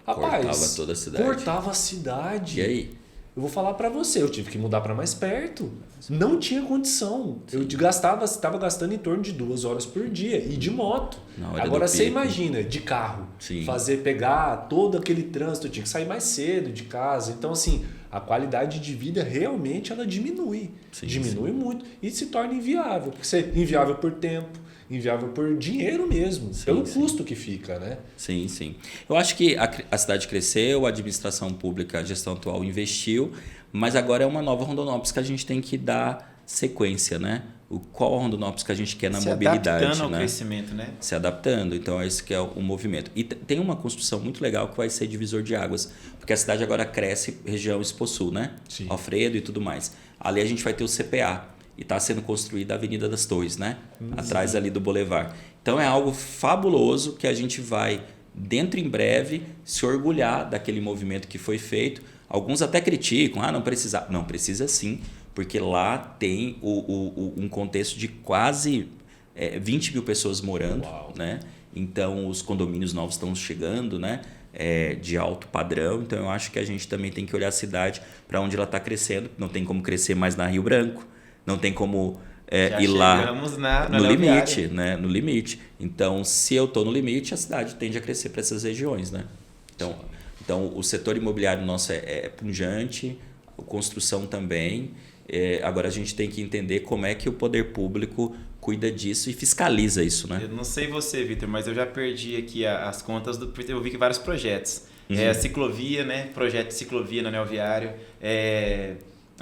Rapaz, cortava toda a cidade. Cortava a cidade. E aí? Eu vou falar para você, eu tive que mudar para mais perto. Não tinha condição. Sim. Eu estava gastando em torno de 2 horas por dia e de moto. Agora você imagina, de carro, sim, pegar todo aquele trânsito, eu tinha que sair mais cedo de casa. Então assim, a qualidade de vida realmente ela diminui. Diminui muito e se torna inviável. Porque é inviável por tempo, inviável por dinheiro mesmo, pelo custo que fica, né? Sim, sim. Eu acho que a cidade cresceu, a administração pública, a gestão atual investiu, mas agora é uma nova Rondonópolis que a gente tem que dar sequência, né? Qual Rondonópolis que a gente quer na mobilidade, se adaptando ao né? crescimento, né? Se adaptando, então é isso que é o movimento. E tem uma construção muito legal que vai ser divisor de águas, porque a cidade agora cresce região Expo Sul, né? Sim. Alfredo e tudo mais. Ali a gente vai ter o CPA. E está sendo construída a Avenida das Torres, né? Atrás ali do Boulevard. Então é algo fabuloso que a gente vai, dentro em breve, se orgulhar daquele movimento que foi feito. Alguns até criticam, não precisa. Não, precisa sim, porque lá tem um contexto de quase 20 mil pessoas morando. Uau. Né? Então os condomínios novos estão chegando, né? De alto padrão. Então eu acho que a gente também tem que olhar a cidade para onde ela está crescendo. Não tem como crescer mais na Rio Branco. Não tem como ir lá no limite, né? No limite. Então, se eu estou no limite, a cidade tende a crescer para essas regiões, né? Então, o setor imobiliário nosso é pujante, a construção também. Agora, a gente tem que entender como é que o poder público cuida disso e fiscaliza isso, né? Eu não sei você, Vitor, mas eu já perdi aqui as contas, porque eu vi que vários projetos. A ciclovia, né? Projeto de ciclovia no anel viário.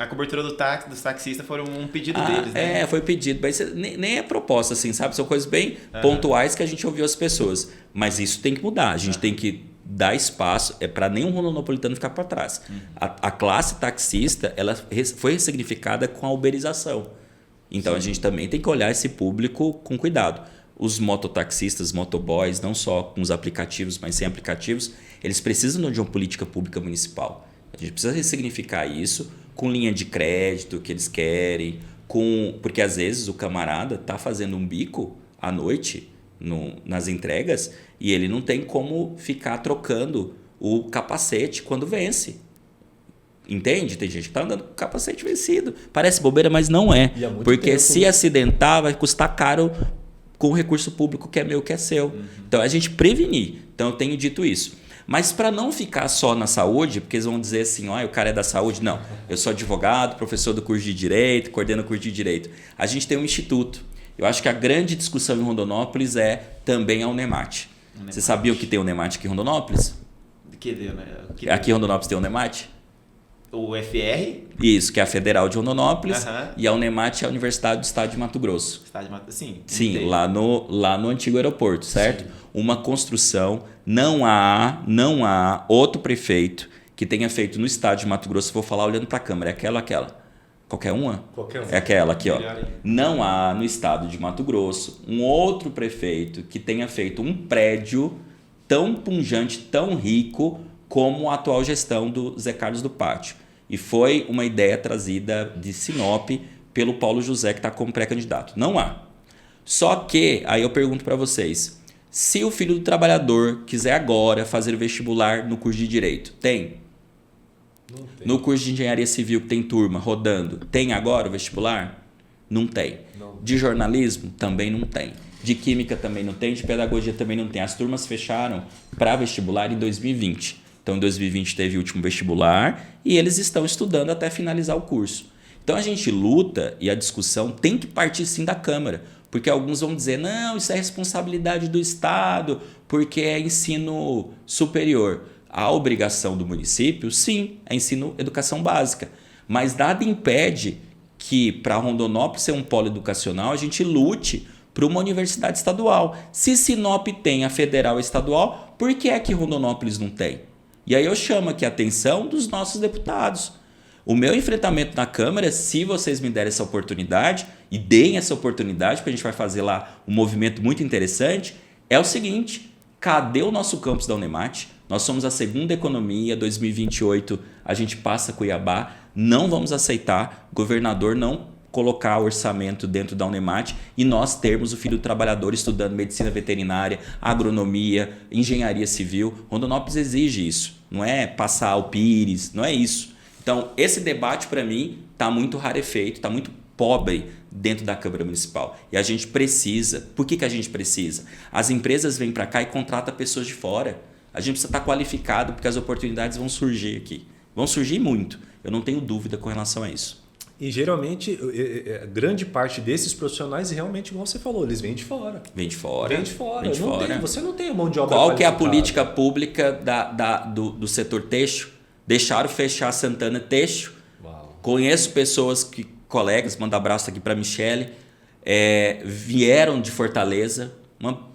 A cobertura dos taxistas foram um pedido deles, né? Foi pedido, mas nem é proposta, assim, sabe? São coisas bem pontuais que a gente ouviu as pessoas. Mas isso tem que mudar, a gente tem que dar espaço para nenhum rondonipolitano ficar para trás. A classe taxista ela foi ressignificada com a uberização. Então a gente também tem que olhar esse público com cuidado. os mototaxistas, motoboys, não só com os aplicativos, mas sem aplicativos, eles precisam de uma política pública municipal. A gente precisa ressignificar isso com linha de crédito que eles querem, porque às vezes o camarada está fazendo um bico à noite nas entregas e ele não tem como ficar trocando o capacete quando vence. Entende? Tem gente que está andando com o capacete vencido. Parece bobeira, mas não é. Porque tempo, se acidentar, vai custar caro com o recurso público que é meu, que é seu. Então, a gente prevenir. Então, eu tenho dito isso. Mas para não ficar só na saúde, porque eles vão dizer assim, o cara é da saúde. Não, eu sou advogado, professor do curso de Direito, coordeno o curso de Direito. A gente tem um instituto. Eu acho que a grande discussão em Rondonópolis é também a Unemate. Você sabia o que tem o Unemate aqui em Rondonópolis? Aqui em Rondonópolis tem o Unemate? O FR? Isso, que é a Federal de Rondonópolis. E a Unemate é a Universidade do Estado de Mato Grosso. Sim, lá no antigo aeroporto, certo? Sim. Uma construção, não há outro prefeito que tenha feito no Estado de Mato Grosso, vou falar olhando para a câmera, é aquela ou aquela? Qualquer uma? Qualquer uma. É aquela aqui, ó. Não há no Estado de Mato Grosso um outro prefeito que tenha feito um prédio tão pujante, tão rico como a atual gestão do Zé Carlos do Pátio. E foi uma ideia trazida de Sinop pelo Paulo José, que está como pré-candidato. Não há. Só que, aí eu pergunto para vocês, se o filho do trabalhador quiser agora fazer vestibular no curso de Direito, tem? Não tem. No curso de Engenharia Civil, que tem turma rodando, tem agora o vestibular? Não tem. Não. De jornalismo? Também não tem. De Química também não tem, de Pedagogia também não tem. As turmas fecharam para vestibular em 2020. Então, em 2020 teve o último vestibular e eles estão estudando até finalizar o curso. Então, a gente luta e a discussão tem que partir sim da Câmara, porque alguns vão dizer, não, isso é responsabilidade do Estado, porque é ensino superior. A obrigação do município, sim, é ensino educação básica, mas nada impede que, para Rondonópolis ser um polo educacional, a gente lute para uma universidade estadual. Se Sinop tem a federal e estadual, por que é que Rondonópolis não tem? E aí eu chamo aqui a atenção dos nossos deputados. O meu enfrentamento na Câmara, se vocês me derem essa oportunidade, e deem essa oportunidade, porque a gente vai fazer lá um movimento muito interessante, é o seguinte, cadê o nosso campus da Unemate? Nós somos a segunda economia, 2028 a gente passa Cuiabá, não vamos aceitar governador não colocar orçamento dentro da Unemate e nós termos o filho do trabalhador estudando medicina veterinária, agronomia, engenharia civil. Rondonópolis exige isso, não é passar o Pires, não é isso. Então, esse debate para mim está muito rarefeito, está muito pobre dentro da Câmara Municipal. E a gente precisa. Por que a gente precisa? As empresas vêm para cá e contratam pessoas de fora. A gente precisa estar qualificado porque as oportunidades vão surgir aqui. Vão surgir muito. Eu não tenho dúvida com relação a isso. E geralmente, grande parte desses profissionais, realmente, como você falou, eles vêm de fora. Vem de fora. Vem de fora. Vem de fora. Você não tem mão de obra Qual que é a política pública do setor têxtil? Deixaram fechar Santana Têxtil. Uau. Conheço pessoas, colegas, mando abraço aqui para a Michele, vieram de Fortaleza,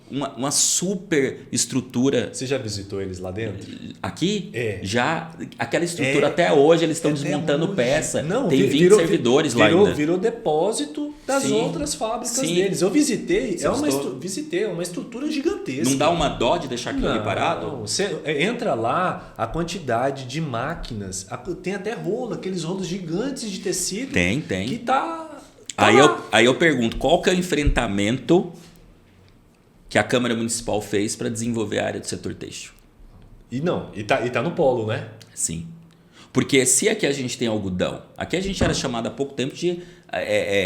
uma super estrutura. Você já visitou eles lá dentro? Aqui? Já. Aquela estrutura até hoje, eles estão desmontando peça. Não, tem 20 servidores lá ainda. Virou depósito das outras fábricas deles. Eu visitei, é uma estrutura gigantesca. Não dá uma dó de deixar aquilo ali parado? Não, você entra lá, a quantidade de máquinas, tem até rolo, aqueles rolos gigantes de tecido. Tem. Que tá aí eu pergunto, qual que é o enfrentamento que a Câmara Municipal fez para desenvolver a área do setor têxtil? E tá no polo, né? Sim. Porque se aqui a gente tem algodão, aqui a gente era chamado há pouco tempo de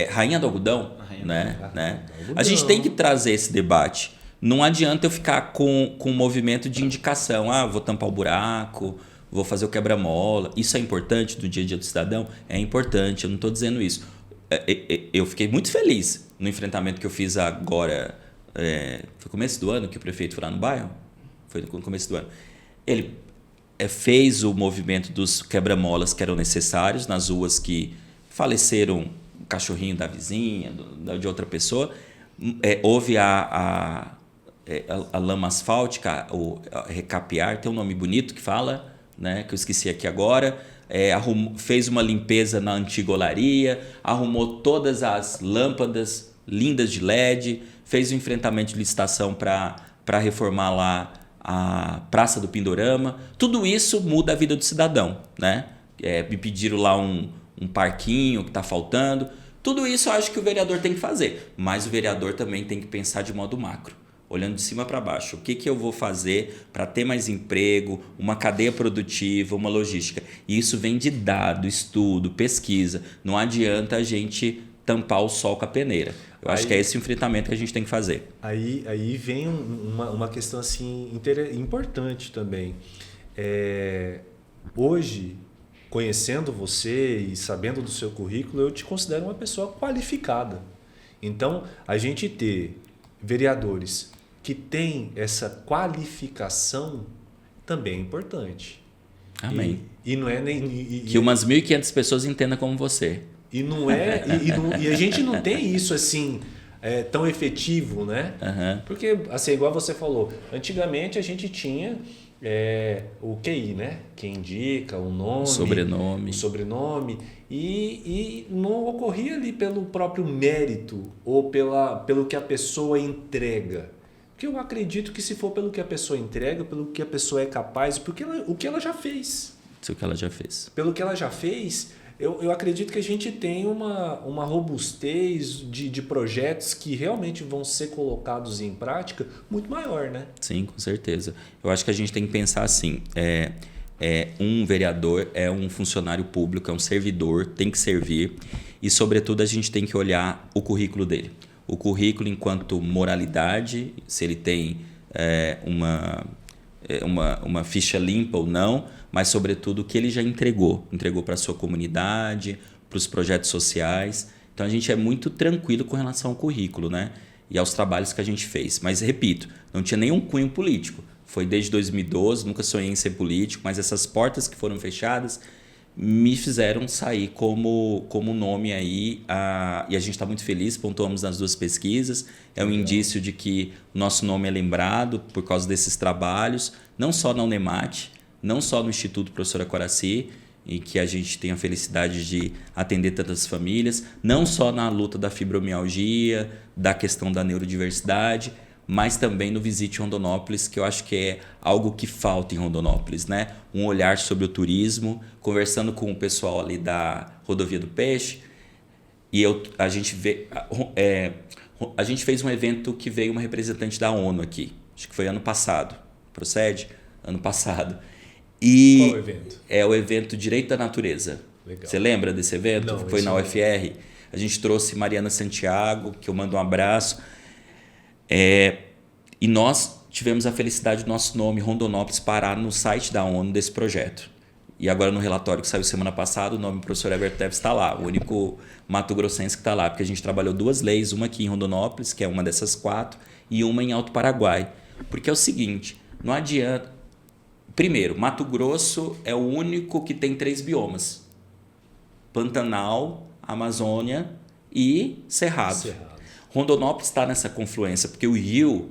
rainha do algodão, né? A gente tem que trazer esse debate. Não adianta eu ficar com um movimento de indicação. Vou tampar o buraco, vou fazer o quebra-mola. Isso é importante do dia a dia do cidadão? É importante, eu não estou dizendo isso. Eu fiquei muito feliz no enfrentamento que eu fiz agora. Foi começo do ano que o prefeito foi lá no bairro? Foi no começo do ano. Ele fez o movimento dos quebra-molas que eram necessários nas ruas que faleceram o cachorrinho da vizinha, de outra pessoa. Houve a lama asfáltica, o recapear, tem um nome bonito que fala, né, que eu esqueci aqui agora. Fez uma limpeza na antiga olaria, arrumou todas as lâmpadas lindas de LED, fez o enfrentamento de licitação para reformar lá a Praça do Pindorama. Tudo isso muda a vida do cidadão, né? Me pediram lá um parquinho que está faltando. Tudo isso eu acho que o vereador tem que fazer, mas o vereador também tem que pensar de modo macro, olhando de cima para baixo. O que eu vou fazer para ter mais emprego, uma cadeia produtiva, uma logística? E isso vem de dado, estudo, pesquisa. Não adianta a gente tampar o sol com a peneira. Eu acho que é esse enfrentamento que a gente tem que fazer. Aí vem uma questão assim, importante também. Hoje, conhecendo você e sabendo do seu currículo, eu te considero uma pessoa qualificada. Então, a gente ter vereadores que têm essa qualificação também é importante. Amém. E não é nem... que umas 1.500 pessoas entendam como você. E não é... e a gente não tem isso assim... tão efetivo, né? Uhum. Porque, assim, igual você falou, antigamente a gente tinha o QI, né? Quem indica, o nome, o sobrenome, e não ocorria ali pelo próprio mérito ou pelo que a pessoa entrega. Porque eu acredito que se for pelo que a pessoa entrega, pelo que a pessoa é capaz, porque o que ela já fez. Isso que ela já fez. Pelo que ela já fez... Eu acredito que a gente tem uma robustez de projetos que realmente vão ser colocados em prática muito maior, né? Sim, com certeza. Eu acho que a gente tem que pensar assim, um vereador é um funcionário público, é um servidor, tem que servir e, sobretudo, a gente tem que olhar o currículo dele. O currículo enquanto moralidade, se ele tem uma ficha limpa ou não, mas, sobretudo, o que ele já entregou para a sua comunidade, para os projetos sociais. Então, a gente é muito tranquilo com relação ao currículo, né? E aos trabalhos que a gente fez. Mas, repito, não tinha nenhum cunho político. Foi desde 2012, nunca sonhei em ser político, mas essas portas que foram fechadas me fizeram sair como nome aí. E a gente está muito feliz, pontuamos nas 2 pesquisas. É um indício de que o nosso nome é lembrado por causa desses trabalhos, não só na Unemate, não só no Instituto Professora Coraci, em que a gente tem a felicidade de atender tantas famílias, não só na luta da fibromialgia, da questão da neurodiversidade, mas também no Visite Rondonópolis, que eu acho que é algo que falta em Rondonópolis, né? Um olhar sobre o turismo, conversando com o pessoal ali da Rodovia do Peixe, e a gente fez um evento que veio uma representante da ONU aqui, acho que foi ano passado, procede? Ano passado. Qual o evento? É o evento Direito da Natureza. Legal. Você lembra desse evento? Não, foi na UFR. A gente trouxe Mariana Santiago, que eu mando um abraço. E nós tivemos a felicidade do nosso nome, Rondonópolis, parar no site da ONU desse projeto. E agora no relatório que saiu semana passada, o nome do professor Everton Neves está lá, o único mato-grossense que está lá, porque a gente trabalhou 2 leis, uma aqui em Rondonópolis, que é uma dessas 4, e uma em Alto Paraguai. Porque é o seguinte, não adianta... Primeiro, Mato Grosso é o único que tem 3 biomas. Pantanal, Amazônia e Cerrado. Rondonópolis está nessa confluência, porque o rio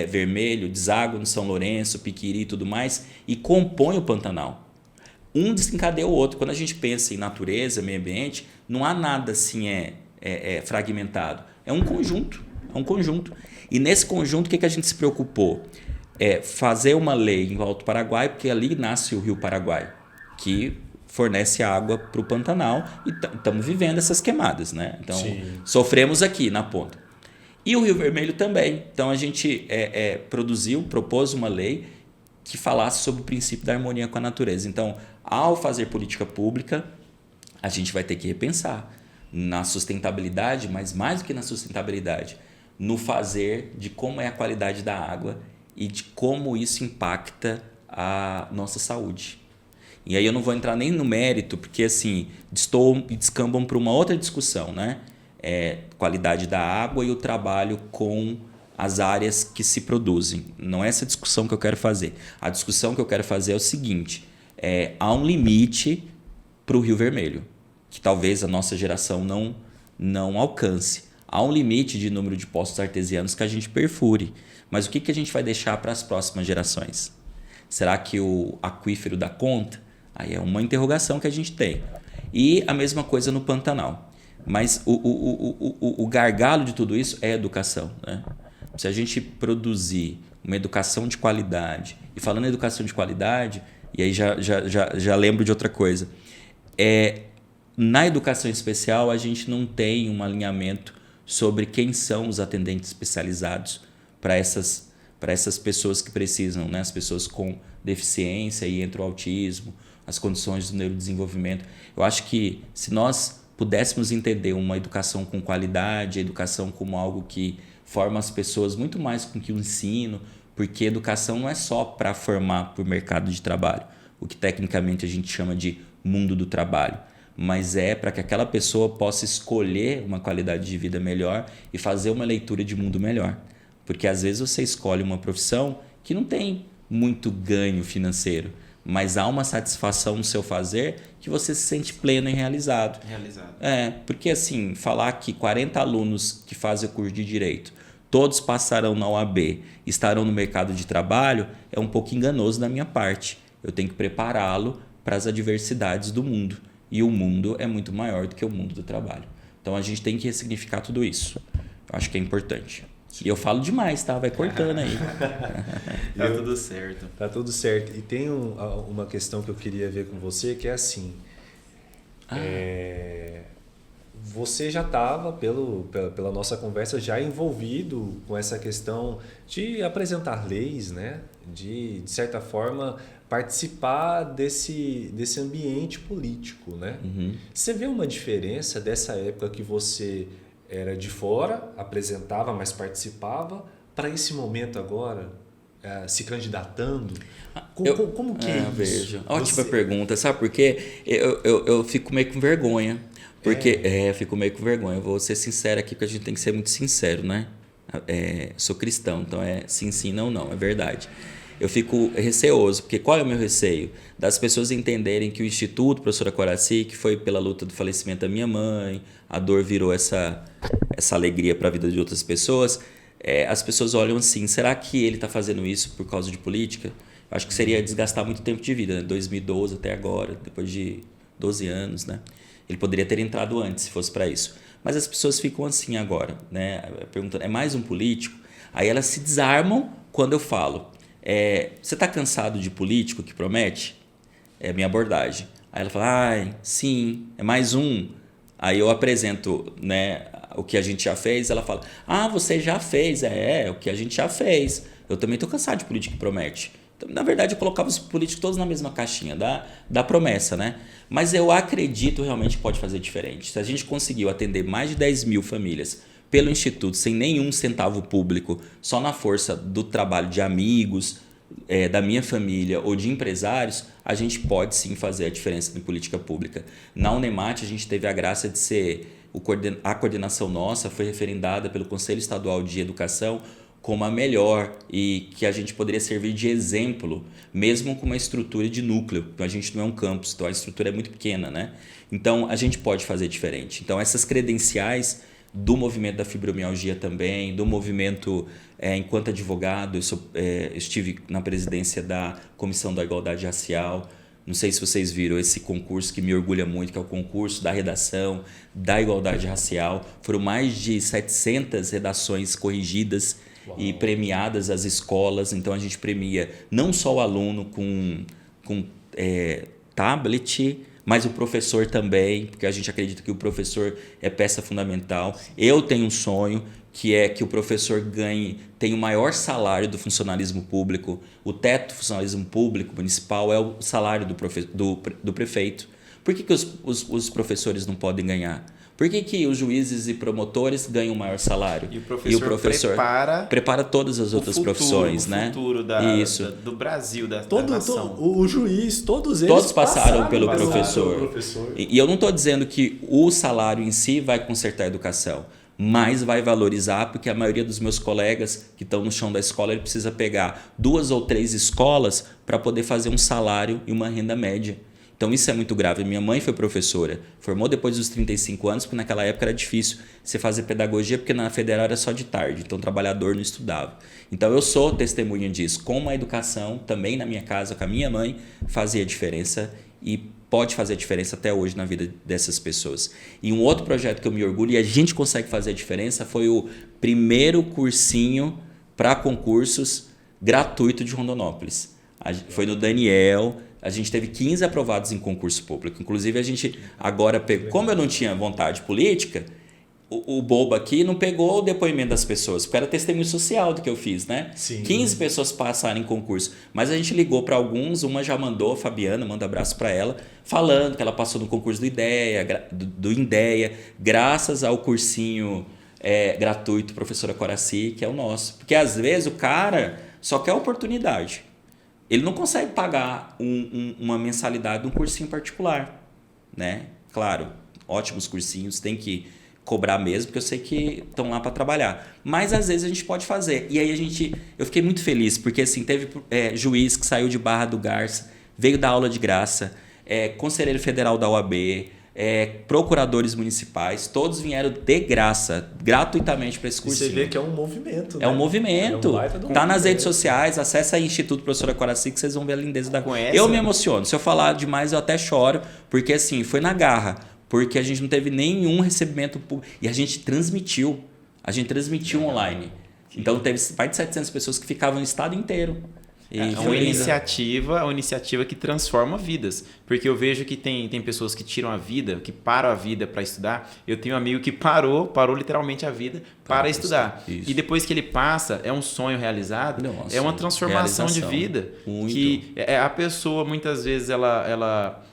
Vermelho deságua no São Lourenço, Piquiri e tudo mais, e compõe o Pantanal. Um desencadeia o outro. Quando a gente pensa em natureza, meio ambiente, não há nada assim fragmentado. É um conjunto. E nesse conjunto, o que a gente se preocupou? Fazer uma lei em Alto Paraguai, porque ali nasce o Rio Paraguai, que fornece água para o Pantanal e estamos vivendo essas queimadas, né? Então, sofremos aqui na ponta. E o Rio Vermelho também. Então, a gente propôs uma lei que falasse sobre o princípio da harmonia com a natureza. Então, ao fazer política pública, a gente vai ter que repensar na sustentabilidade, mas mais do que na sustentabilidade, no fazer de como é a qualidade da água e de como isso impacta a nossa saúde. E aí eu não vou entrar nem no mérito, porque assim, descambam para uma outra discussão, né? Qualidade da água e o trabalho com as áreas que se produzem. Não é essa discussão que eu quero fazer. A discussão que eu quero fazer é o seguinte, há um limite para o Rio Vermelho, que talvez a nossa geração não alcance. Há um limite de número de poços artesianos que a gente perfure. Mas o que a gente vai deixar para as próximas gerações? Será que o aquífero dá conta? Aí é uma interrogação que a gente tem. E a mesma coisa no Pantanal. Mas o gargalo de tudo isso é a educação, né? Se a gente produzir uma educação de qualidade, e falando em educação de qualidade, e aí já lembro de outra coisa, na educação especial a gente não tem um alinhamento sobre quem são os atendentes especializados para essas pessoas que precisam, né? As pessoas com deficiência e entre o autismo, as condições do neurodesenvolvimento. Eu acho que se nós pudéssemos entender uma educação com qualidade, a educação como algo que forma as pessoas muito mais com que o ensino, porque educação não é só para formar para o mercado de trabalho, o que tecnicamente a gente chama de mundo do trabalho, mas é para que aquela pessoa possa escolher uma qualidade de vida melhor e fazer uma leitura de mundo melhor. Porque às vezes você escolhe uma profissão que não tem muito ganho financeiro, mas há uma satisfação no seu fazer que você se sente pleno e realizado. Porque assim, falar que 40 alunos que fazem o curso de Direito, todos passarão na OAB, estarão no mercado de trabalho, é um pouco enganoso da minha parte. Eu tenho que prepará-lo para as adversidades do mundo. E o mundo é muito maior do que o mundo do trabalho. Então a gente tem que ressignificar tudo isso. Eu acho que é importante. E eu falo demais, tá? Vai cortando aí. Tá tudo certo. Tá tudo certo. E tem uma questão que eu queria ver com você, que é assim. Você já estava, pela nossa conversa, já envolvido com essa questão de apresentar leis, né? De certa forma, participar desse ambiente político, né? Uhum. Você vê uma diferença dessa época que você era de fora, apresentava, mas participava, para esse momento agora, se candidatando? Como que é isso? Vejo. Ótima pergunta. Sabe por quê? Eu fico meio com vergonha. Porque, fico meio com vergonha. Eu vou ser sincero aqui, porque a gente tem que ser muito sincero, né? Sou cristão, então sim, não, é verdade. Eu fico receoso, porque qual é o meu receio? Das pessoas entenderem que o Instituto Professora Coraci, que foi pela luta do falecimento da minha mãe, a dor virou essa alegria para a vida de outras pessoas, as pessoas olham assim, será que ele está fazendo isso por causa de política? Eu acho que seria desgastar muito tempo de vida, né? 2012 até agora, depois de 12 anos, né? Ele poderia ter entrado antes, se fosse para isso. Mas as pessoas ficam assim agora, né? Perguntando, é mais um político? Aí elas se desarmam quando eu falo, você está cansado de político que promete? É a minha abordagem. Aí ela fala, sim, é mais um. Aí eu apresento, né, o que a gente já fez, ela fala, você já fez, o que a gente já fez. Eu também estou cansado de político que promete. Então, na verdade, eu colocava os políticos todos na mesma caixinha da promessa, né? Mas eu acredito realmente que pode fazer diferente. Se a gente conseguiu atender mais de 10 mil famílias pelo Instituto, sem nenhum centavo público, só na força do trabalho de amigos, da minha família ou de empresários, a gente pode sim fazer a diferença em política pública. Na Unemate, a gente teve a graça de ser, a coordenação nossa foi referendada pelo Conselho Estadual de Educação como a melhor e que a gente poderia servir de exemplo, mesmo com uma estrutura de núcleo. Então, a gente não é um campus, então a estrutura é muito pequena, né? Então, a gente pode fazer diferente. Então, essas credenciais do movimento da fibromialgia também, do movimento, enquanto advogado, eu estive na presidência da Comissão da Igualdade Racial. Não sei se vocês viram esse concurso que me orgulha muito, que é o concurso da redação da igualdade racial. Foram mais de 700 redações corrigidas. Uau. E premiadas as escolas. Então a gente premia não só o aluno com tablet, mas o professor também, porque a gente acredita que o professor é peça fundamental. Eu tenho um sonho que é que o professor tenha o maior salário do funcionalismo público. O teto do funcionalismo público municipal é o salário do prefeito. Por que os professores não podem ganhar? Por que os juízes e promotores ganham maior salário? E o professor prepara todas as outras profissões, né? O futuro do Brasil, da nação. O juiz, todos eles passaram pelo professor. E eu não estou dizendo que o salário em si vai consertar a educação, mas vai valorizar, porque a maioria dos meus colegas que estão no chão da escola, ele precisa pegar 2 ou 3 escolas para poder fazer um salário e uma renda média. Então isso é muito grave. Minha mãe foi professora, formou depois dos 35 anos, porque naquela época era difícil você fazer pedagogia, porque na federal era só de tarde, então o trabalhador não estudava. Então eu sou testemunha disso. Com a educação, também na minha casa, com a minha mãe, fazia diferença e pode fazer a diferença até hoje na vida dessas pessoas. E um outro projeto que eu me orgulho e a gente consegue fazer a diferença foi o primeiro cursinho para concursos gratuito de Rondonópolis. Foi no Daniel, a gente teve 15 aprovados em concurso público. Inclusive, a gente agora pegou, como eu não tinha vontade política, o bobo aqui não pegou o depoimento das pessoas, porque era testemunho social do que eu fiz, né? Sim. 15 pessoas passaram em concurso, mas a gente ligou para alguns, uma já mandou, a Fabiana, manda abraço para ela, falando que ela passou no concurso do INDEA, graças ao cursinho gratuito Professora Coraci, que é o nosso. Porque às vezes o cara só quer oportunidade. Ele não consegue pagar uma mensalidade de um cursinho particular, né? Claro, ótimos cursinhos, tem que cobrar mesmo, porque eu sei que estão lá para trabalhar. Mas às vezes a gente pode fazer. E aí eu fiquei muito feliz, porque assim, teve juiz que saiu de Barra do Garça, veio dar aula de graça, conselheiro federal da OAB, procuradores municipais, todos vieram de graça, gratuitamente para esse cursinho. Você vê que é um movimento, né? É um movimento. Tá nas redes sociais, acessa aí Instituto Professora Coraci que vocês vão ver a lindeza da coisa. Eu me emociono. Se eu falar demais, eu até choro, porque assim, foi na garra. Porque a gente não teve nenhum recebimento público. E a gente transmitiu. Online. Então teve mais de 700 pessoas que ficavam no estado inteiro. É uma iniciativa que transforma vidas. Porque eu vejo que tem pessoas que tiram a vida, que param a vida para estudar. Eu tenho um amigo que parou literalmente a vida para estudar. Isso. E depois que ele passa, é um sonho realizado. Nossa, é uma transformação de vida. Muito. Que a pessoa, muitas vezes, ela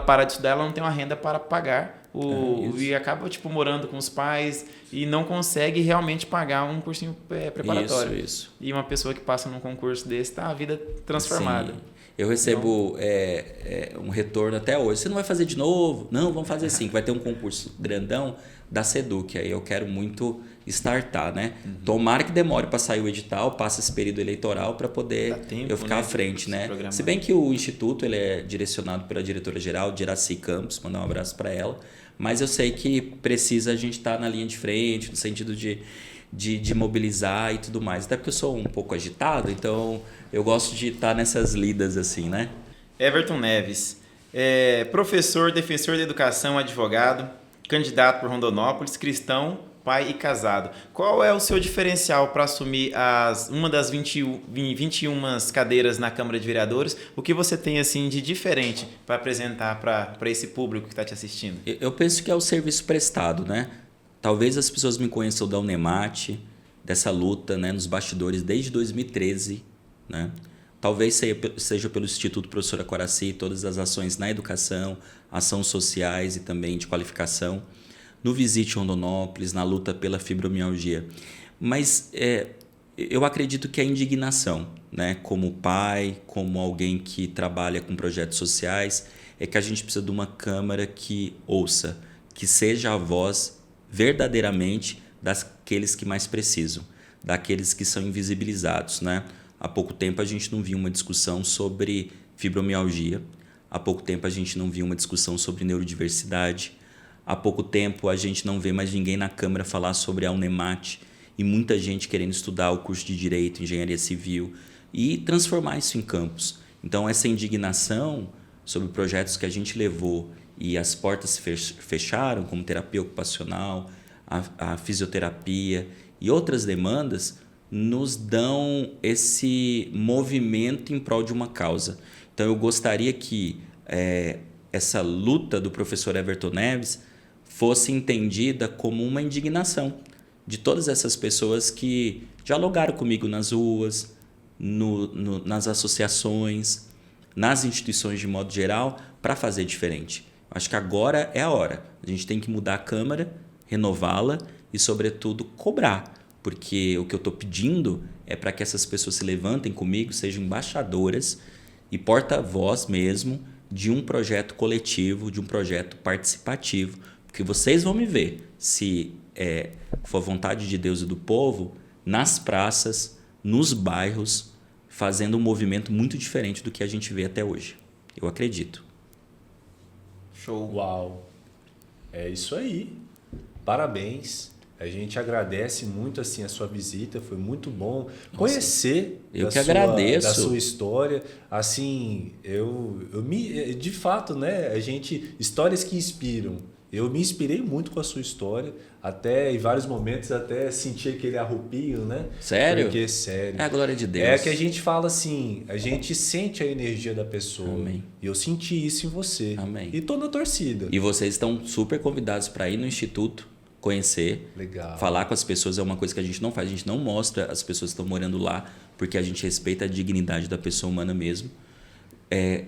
para de estudar, ela não tem uma renda para pagar e acaba morando com os pais e não consegue realmente pagar um cursinho preparatório. Isso. E uma pessoa que passa num concurso desse tá a vida transformada. Sim. Eu recebo um retorno até hoje. Você não vai fazer de novo? Não, vamos fazer sim. Vai ter um concurso grandão da Seduc. Aí eu quero muito startar, né? Tomara que demore para sair o edital, passe esse período eleitoral para poder eu ficar à frente, né? Se bem que o Instituto ele é direcionado pela diretora-geral, Iracy Campos, mandar um abraço para ela. Mas eu sei que precisa a gente estar na linha de frente, no sentido de mobilizar e tudo mais. Até porque eu sou um pouco agitado, então eu gosto de estar nessas lidas assim, né? Everton Neves, professor, defensor da educação, advogado, candidato por Rondonópolis, cristão, pai e casado. Qual é o seu diferencial para assumir uma das 21 cadeiras na Câmara de Vereadores? O que você tem assim de diferente para apresentar para esse público que está te assistindo? Eu penso que é o serviço prestado, né? Talvez as pessoas me conheçam da Unemate, dessa luta, né, nos bastidores desde 2013, né? Talvez seja pelo Instituto Professora Coraci, todas as ações na educação, ações sociais e também de qualificação, no Visite Rondonópolis, na luta pela fibromialgia. Mas eu acredito que a indignação, né, como pai, como alguém que trabalha com projetos sociais, é que a gente precisa de uma Câmara que ouça, que seja a voz verdadeiramente daqueles que mais precisam, daqueles que são invisibilizados, né? Há pouco tempo a gente não viu uma discussão sobre fibromialgia, há pouco tempo a gente não viu uma discussão sobre neurodiversidade, há pouco tempo a gente não vê mais ninguém na Câmara falar sobre a Unemate e muita gente querendo estudar o curso de Direito, Engenharia Civil e transformar isso em campus. Então essa indignação sobre projetos que a gente levou e as portas se fecharam, como terapia ocupacional, a fisioterapia e outras demandas, nos dão esse movimento em prol de uma causa. Então eu gostaria que essa luta do professor Everton Neves fosse entendida como uma indignação de todas essas pessoas que dialogaram comigo nas ruas, nas associações, nas instituições de modo geral, para fazer diferente. Acho que agora é a hora. A gente tem que mudar a Câmara, renová-la e, sobretudo, cobrar. Porque o que eu estou pedindo é para que essas pessoas se levantem comigo, sejam embaixadoras e porta-voz mesmo de um projeto coletivo, de um projeto participativo. Porque vocês vão me ver, se for a vontade de Deus e do povo, nas praças, nos bairros, fazendo um movimento muito diferente do que a gente vê até hoje. Eu acredito. Show. Uau! É isso aí. Parabéns. A gente agradece muito assim a sua visita, foi muito bom conhecer agradeço da sua história. Assim, de fato, né, histórias que inspiram. Eu me inspirei muito com a sua história, até em vários momentos até senti aquele arrepio, né? Sério? Porque sério. É a glória de Deus. É que a gente fala assim, a gente sente a energia da pessoa. Amém. E eu senti isso em você. Amém. E tô na torcida. E vocês estão super convidados para ir no Instituto, conhecer. Legal. Falar com as pessoas é uma coisa que a gente não faz, a gente não mostra as pessoas que estão morando lá, porque a gente respeita a dignidade da pessoa humana mesmo.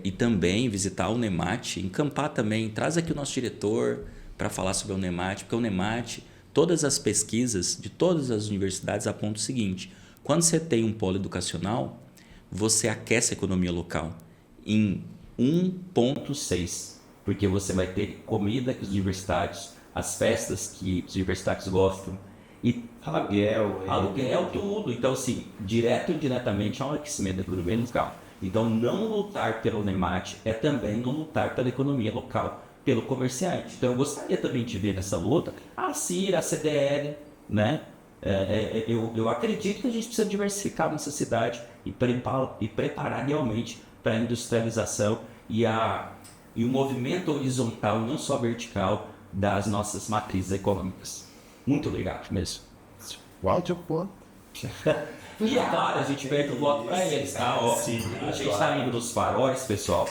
E também visitar o NEMAT, encampar também, traz aqui o nosso diretor para falar sobre o NEMAT, porque o NEMAT, todas as pesquisas de todas as universidades apontam o seguinte: quando você tem um polo educacional, você aquece a economia local em 1,6, porque você vai ter comida que os universitários, as festas que os universitários gostam, e aluguel, tudo. Então, assim, direto e indiretamente é um aquecimento da economia local. Então, não lutar pelo NEMAT é também não lutar pela economia local, pelo comerciante. Então, eu gostaria também de ver nessa luta a CIR, a CDL, né? Eu acredito que a gente precisa diversificar nossa cidade e preparar realmente para a industrialização e o movimento horizontal, não só vertical, das nossas matrizes econômicas. Muito legal mesmo. E é claro, a gente perde o voto para eles, tá? Ó, a gente está indo nos faróis, pessoal,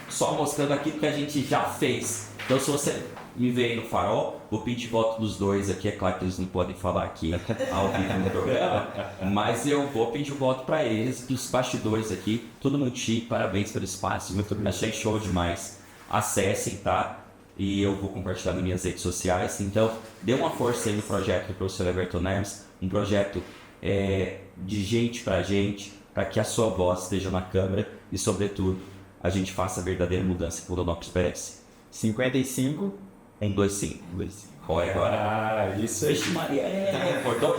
só mostrando aquilo que a gente já fez. Então, se você me ver aí no farol, vou pedir voto dos dois aqui. É claro que eles não podem falar aqui ao vivo no programa, mas eu vou pedir o voto para eles, dos bastidores aqui. Todo mundo chique, parabéns pelo espaço, achei show demais. Acessem, tá? E eu vou compartilhar nas minhas redes sociais. Então, dê uma força aí no projeto do professor Everton Neves, um projeto de gente para que a sua voz esteja na Câmara e, sobretudo, a gente faça a verdadeira mudança que o Rondonópolis merece. 55 em 25. Olha agora. Isso aí. Vixe Maria, cortou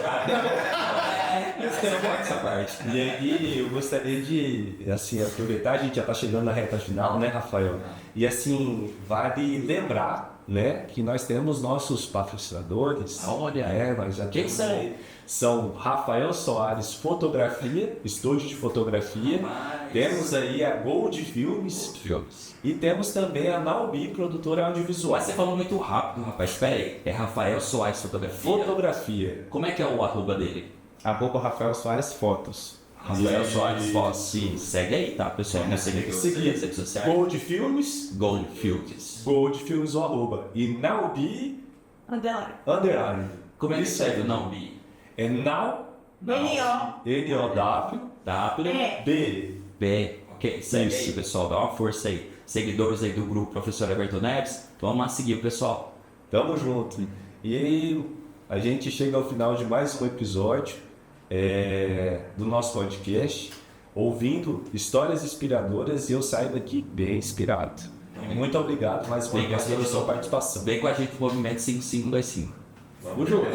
essa parte. E aí eu gostaria de aproveitar, a gente já está chegando na reta final, né, Rafael? E assim, vale lembrar, né, que nós temos nossos patrocinadores. Olha, nós já quem temos são? aí. São Rafael Soares Fotografia, estúdio de fotografia. Temos aí a Gold Filmes. E temos também a Naubi, produtora audiovisual. Mas você falou muito rápido, rapaz. Espera aí. É Rafael Soares Fotografia. Como é que é o arroba dele? @Rafael Soares Fotos. Rafael Soares Fotos. Sim, segue aí, tá, pessoal? Não segue aqui. Seguir as redes sociais. Gold Filmes. Gold Filmes. Gold Filmes o arroba. E Naubi Underline. Como é que escreve o Naubi? É Now N-O-W B. Ok, segue aí, pessoal. Dá uma força aí. Seguidores aí do grupo Professor Everton Neves. Vamos lá seguir o pessoal. Tamo junto. E aí, a gente chega ao final de mais um episódio do nosso podcast, ouvindo histórias inspiradoras, e eu saio daqui bem inspirado. Muito obrigado mais uma vez pela sua participação. Vem com a gente no Movimento 5525. Vamos junto.